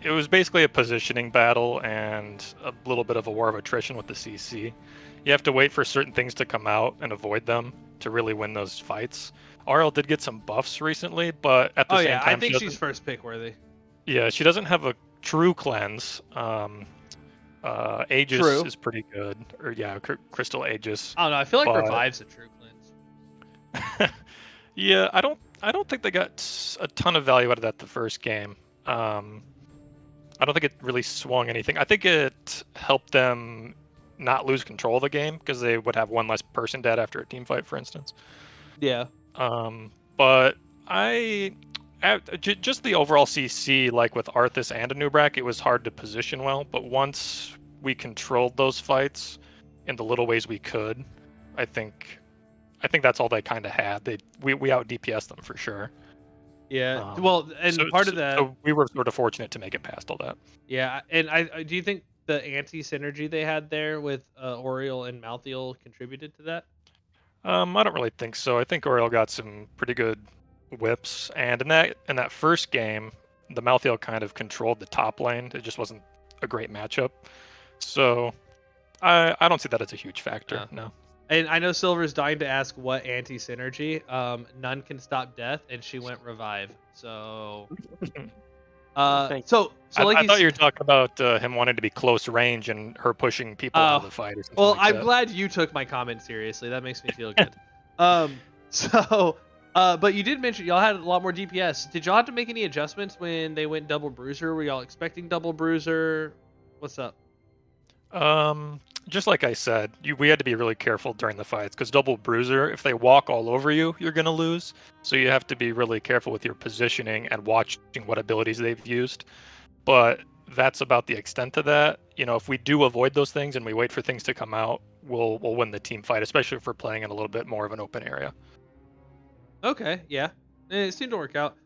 it was basically a positioning battle and a little bit of a war of attrition with the CC. You have to wait for certain things to come out and avoid them to really win those fights. RL did get some buffs recently, but at the same time, I think she's first pick worthy. Yeah, she doesn't have a true cleanse. Aegis is pretty good, or Crystal Aegis. I don't know. I feel like Revive's a true cleanse. Yeah, I don't think they got a ton of value out of that the first game. I don't think it really swung anything. I think it helped them not lose control of the game because they would have 1 less person dead after a team fight, for instance. Yeah. But just the overall CC, like with Arthas and Anubarak, it was hard to position well. But once we controlled those fights in the little ways we could, I think that's all they kind of had. We out DPS them for sure. Yeah. Part of that. So we were sort of fortunate to make it past all that. Yeah, and I do you think the anti-synergy they had there with Oriole and Malthael contributed to that? I don't really think so. I think Oriole got some pretty good whips, and in that first game, the Malthael kind of controlled the top lane. It just wasn't a great matchup. So I don't see that as a huge factor. No. And I know Silver's dying to ask what anti-synergy. None can stop death, and she went revive. So, I thought you were talking about him wanting to be close range and her pushing people out of the fight or something. Well, like I'm that. glad you took my comment seriously. That makes me feel good. But you did mention y'all had a lot more DPS. Did y'all have to make any adjustments when they went double bruiser? Were y'all expecting double bruiser? What's up? Just like I said, we had to be really careful during the fights because double bruiser, if they walk all over you, you're gonna lose. So you have to be really careful with your positioning and watching what abilities they've used. But that's about the extent of that. If we do avoid those things and we wait for things to come out, we'll win the team fight, especially if we're playing in a little bit more of an open area. Okay, yeah, it seemed to work out.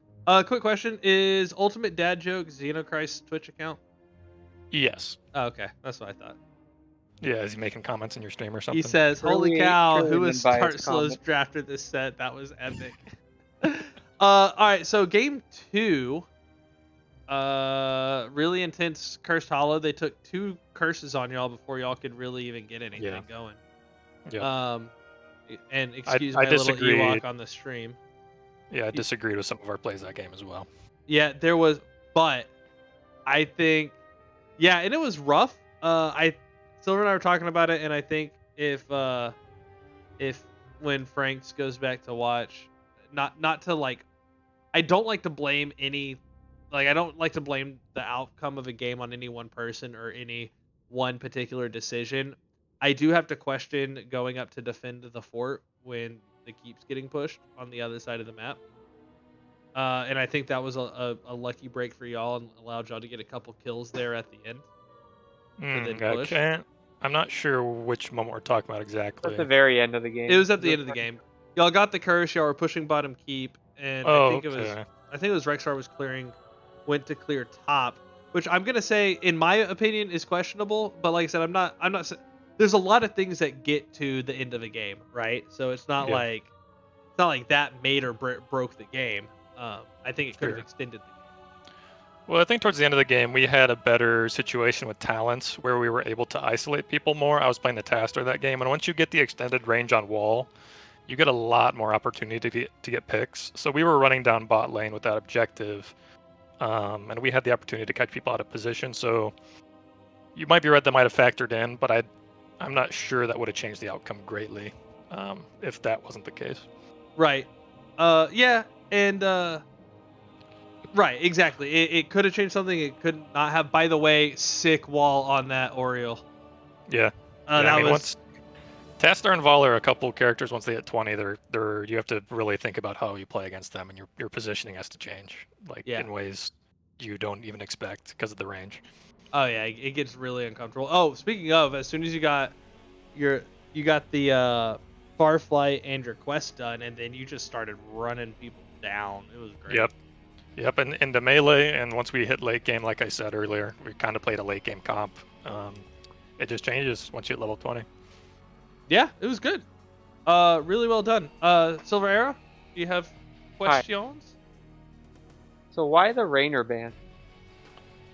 Quick question: is Ultimate Dad Joke Xenochrist's Twitch account? Yes. Oh, okay, that's what I thought. Yeah, is he making comments in your stream or something? He says, "Holy cow, who was Start Slow's drafted this set? That was epic." All right, so game 2. Really intense Cursed Hollow. They took 2 curses on y'all before y'all could really even get anything going. Yeah. And excuse I my little disagreed. Ewok on the stream. Yeah, I disagreed with some of our plays that game as well. Yeah, there was, but I think, yeah, and it was rough. Silver and I were talking about it, and I think if when Franks goes back to watch, not to like, I don't like to blame I don't like to blame the outcome of a game on any one person or any one particular decision. I do have to question going up to defend the fort when the keep's getting pushed on the other side of the map. And I think that was a lucky break for y'all and allowed y'all to get a couple kills there at the end. Okay. I'm not sure which moment we're talking about exactly. At the very end of the game. It was at the end of the game. Y'all got the curse. Y'all were pushing bottom keep, and I think it was Rexar was went to clear top, which I'm gonna say, in my opinion, is questionable. But like I said, I'm not. There's a lot of things that get to the end of a game, right? So it's not like that made or broke the game. I think it could have extended the game. Well, I think towards the end of the game, we had a better situation with talents where we were able to isolate people more. I was playing the Taster that game, and once you get the extended range on wall, you get a lot more opportunity to get picks. So we were running down bot lane with that objective, and we had the opportunity to catch people out of position. So you might be right, that might have factored in, but I'm not sure that would have changed the outcome greatly if that wasn't the case. Right. Yeah, and right, exactly. It could have changed something. It could not have. By the way, sick wall on that Oriole. Yeah. Once Tastar and Vol are a couple characters. Once they hit 20, you have to really think about how you play against them, and your positioning has to change, in ways you don't even expect because of the range. Oh yeah, it gets really uncomfortable. Oh, speaking of, as soon as you got the Farflight and your quest done, and then you just started running people down. It was great. Yep, and into melee, and once we hit late game, like I said earlier, we kind of played a late game comp. It just changes once you hit level 20. Yeah, it was good. Really well done. Silver Arrow, do you have questions? Hi. So why the Rainer ban?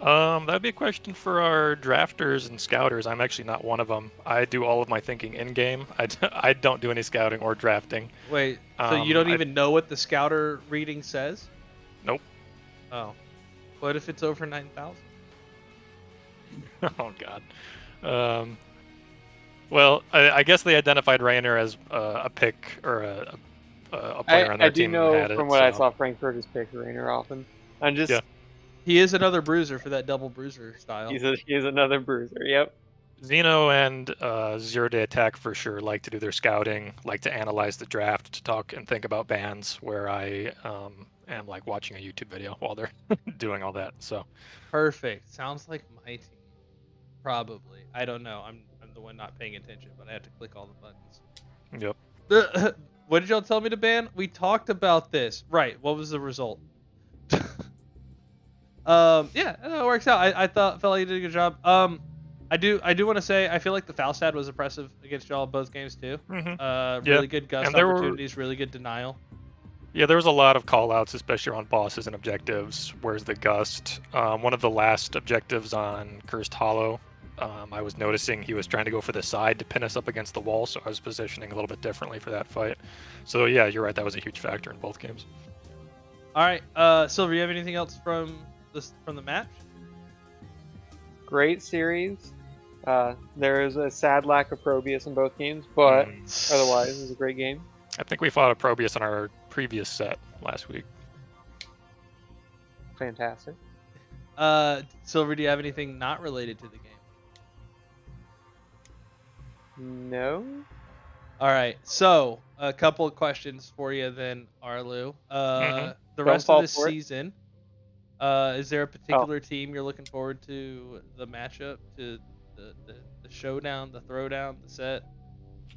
That'd be a question for our drafters and scouters. I'm actually not one of them. I do all of my thinking in game. I don't do any scouting or drafting. Wait, so you don't even know what the scouter reading says? Nope. Oh, what if it's over 9,000? Oh God. Well, I guess they identified Rainer as a pick or a player on their team. I do know from what I saw Frank Furters pick Rainer often. He is another bruiser for that double bruiser style. He's another bruiser. Yep. Xeno and Zero Day Attack for sure like to do their scouting, like to analyze the draft, to talk and think about bans. Where I am like watching a YouTube video while they're doing all that. So perfect. Sounds like my team. Probably. I don't know. I'm the one not paying attention, but I have to click all the buttons. Yep. What did y'all tell me to ban? We talked about this. Right. What was the result? Yeah, it works out. I felt like you did a good job. I do want to say I feel like the Falstad was oppressive against y'all both games too. Mm-hmm. Really good gust opportunities, really good denial. Yeah, there was a lot of call-outs, especially around bosses and objectives. Where's the gust? One of the last objectives on Cursed Hollow, I was noticing he was trying to go for the side to pin us up against the wall, so I was positioning a little bit differently for that fight. So yeah, you're right. That was a huge factor in both games. All right, Silver, you have anything else from the match? Great series. There is a sad lack of Probius in both games, but otherwise it was a great game. I think we fought a Probius in our previous set last week. Fantastic. Silver, do you have anything not related to the game? No. All right, so a couple of questions for you then, Arlu. The rest of this season, is there a particular team you're looking forward to the matchup, to the showdown, the throwdown, the set?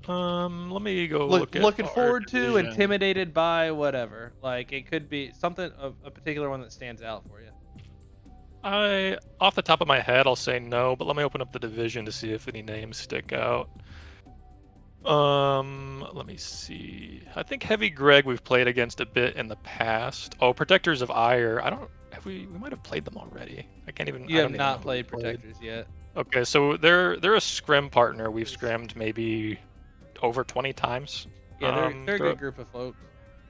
Let me go looking forward to, intimidated by, whatever. Like, it could be something, a particular one that stands out for you. Off the top of my head, I'll say no, but let me open up the division to see if any names stick out. Let me see. I think Heavy Greg we've played against a bit in the past. Oh, Protectors of Ire. we might have played them already. I can't even. You I have don't even know not who played we Protectors yet. Okay, so they're a scrim partner. We've scrimmed maybe over 20 times. Yeah, they're a good group of folks.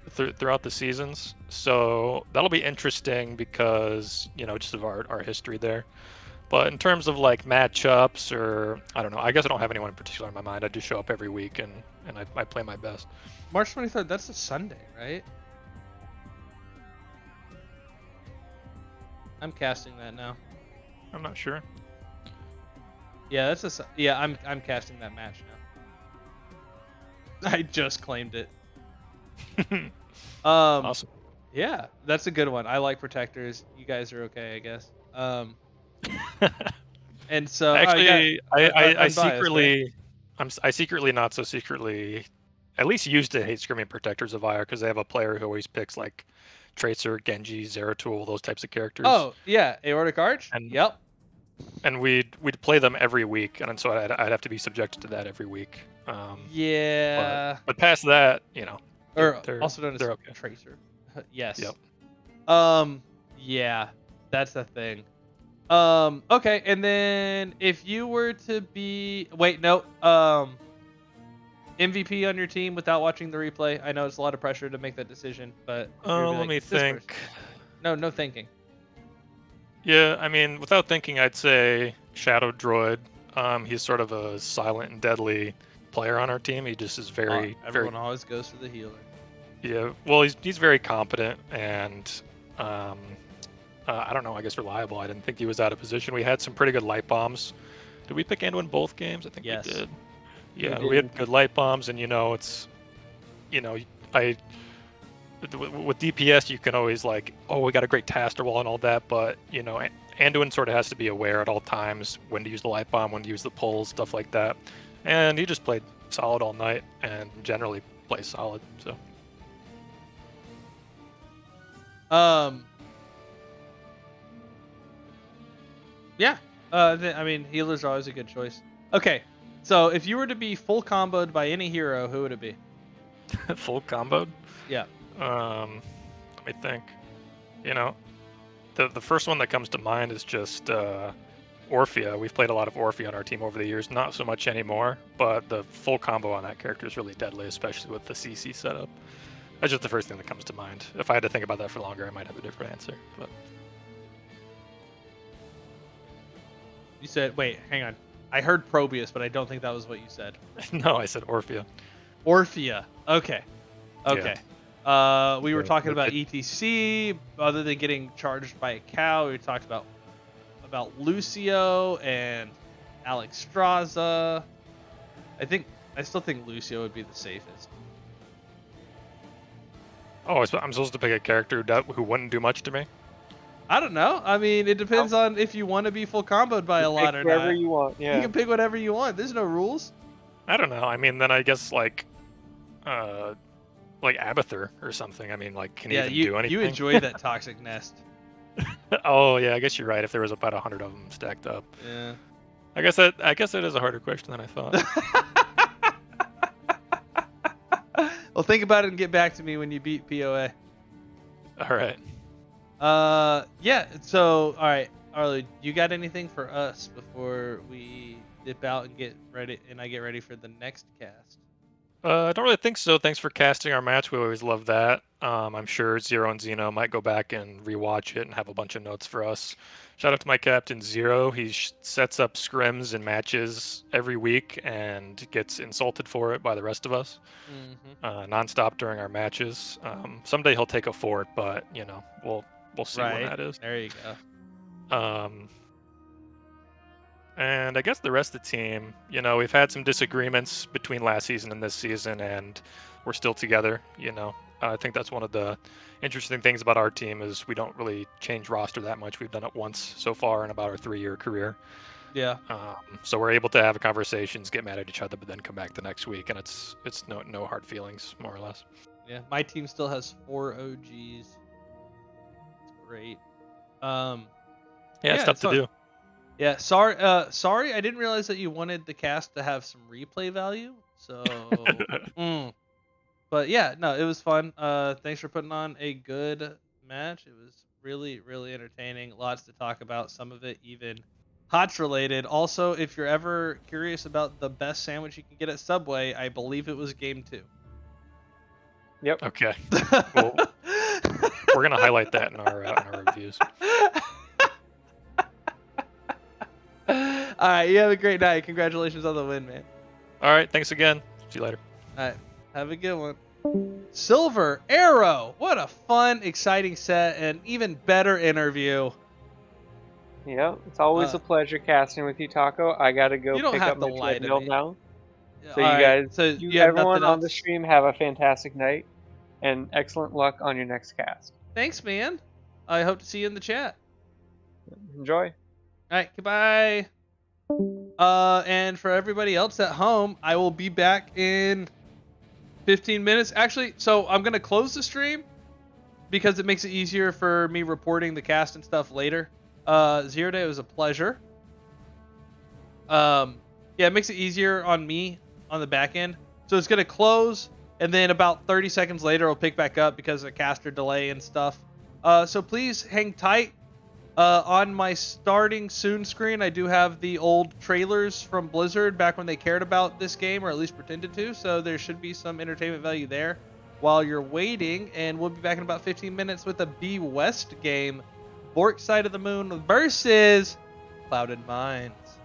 Throughout the seasons, so that'll be interesting because just of our history there. But in terms of like matchups, or I don't know, I guess I don't have anyone in particular in my mind. I just show up every week and I play my best. March 23rd, that's a Sunday, right? I'm casting that now. I'm not sure. Yeah, I'm casting that match now. I just claimed it. Awesome. Yeah, that's a good one. I like Protectors. You guys are okay, I guess. And so actually, I secretly, right? I secretly, not so secretly, at least used to hate scrimming Protectors of Ire because they have a player who always picks like Tracer, Genji, Zeratul, those types of characters. Oh yeah, Aortic Arch. Yep. And we'd play them every week, and so I'd have to be subjected to that every week. Yeah. But past that, or also known as okay. Tracer. Yes. Yep. Yeah, that's the thing. Okay, and then if you were to be MVP on your team without watching the replay, I know it's a lot of pressure to make that decision, but let me think. No thinking. Yeah, I mean, without thinking, I'd say Shadow Droid. He's sort of a silent and deadly player on our team. He just is everyone always goes for the healer. Yeah, well, he's very competent and I don't know, I guess reliable. I didn't think he was out of position. We had some pretty good light bombs. Did we pick Anduin both games? I think we did. Yeah, we had good light bombs, and it's, with DPS you can always like, oh, we got a great taster wall and all that, but Anduin sort of has to be aware at all times when to use the light bomb, when to use the pulls, stuff like that. And he just played solid all night and generally plays solid. So. Yeah. I mean, healers are always a good choice. Okay, so if you were to be full comboed by any hero, who would it be? Full comboed? Yeah. Let me think. The first one that comes to mind is just Orphea. We've played a lot of Orphea on our team over the years, not so much anymore, but the full combo on that character is really deadly, especially with the CC setup. That's just the first thing that comes to mind. If I had to think about that for longer, I might have a different answer. But you said, wait, hang on. I heard Probius, but I don't think that was what you said. No, I said Orphea. Orphea. Okay. Yeah. We were talking about ETC. Other than getting charged by a cow, we talked about Lucio and Alex Straza. I still think Lucio would be the safest. Oh, I'm supposed to pick a character who wouldn't do much to me? I don't know. I mean, it depends on if you want to be full comboed by a lot or not. Whatever you want. Yeah. You can pick whatever you want. There's no rules. I don't know. I mean, then I guess like Abathur or something. I mean, like, can he even do anything? You enjoy that toxic nest. Oh yeah, I guess you're right. If there was about 100 of them stacked up. Yeah. I guess that is a harder question than I thought. Well, think about it and get back to me when you beat POA. All right. Yeah. So, all right, Arlo, you got anything for us before we dip out and get ready? And I get ready for the next cast. I don't really think so. Thanks for casting our match. We always love that. I'm sure Zero and Zeno might go back and rewatch it and have a bunch of notes for us. Shout out to my captain Zero. He sets up scrims and matches every week and gets insulted for it by the rest of us, nonstop during our matches. Someday he'll take a fort, but we'll see when that is. There you go. And I guess the rest of the team, we've had some disagreements between last season and this season, and we're still together. I think that's one of the interesting things about our team is we don't really change roster that much. We've done it once so far in about our 3-year career. Yeah. So we're able to have conversations, get mad at each other, but then come back the next week, and it's no hard feelings, more or less. Yeah, my team still has 4 OGs. It's great. It's tough to do. Yeah, sorry, I didn't realize that you wanted the cast to have some replay value. So, but yeah, no, it was fun. Thanks for putting on a good match. It was really, really entertaining. Lots to talk about. Some of it even HOTS related. Also, if you're ever curious about the best sandwich you can get at Subway, I believe it was Game 2. Yep. Okay. Well, we're gonna highlight that in our reviews. All right, you have a great night. Congratulations on the win, man. All right, thanks again. See you later. All right, have a good one. Silver Arrow. What a fun, exciting set, and even better interview. Yeah, it's always a pleasure casting with you, Taco. I gotta go pick up my treadmill now. So you guys, everyone on the stream, have a fantastic night, and excellent luck on your next cast. Thanks, man. I hope to see you in the chat. Enjoy. All right, goodbye. And for everybody else at home, I will be back in 15 minutes. Actually, so I'm gonna close the stream because it makes it easier for me reporting the cast and stuff later. Zero Day, it was a pleasure. Yeah, it makes it easier on me on the back end. So it's gonna close, and then about 30 seconds later, it'll pick back up because of caster delay and stuff. So please hang tight. On my starting soon screen, I do have the old trailers from Blizzard back when they cared about this game, or at least pretended to, so there should be some entertainment value there while you're waiting, and we'll be back in about 15 minutes with a B West game, Bork Side of the Moon versus Clouded Minds.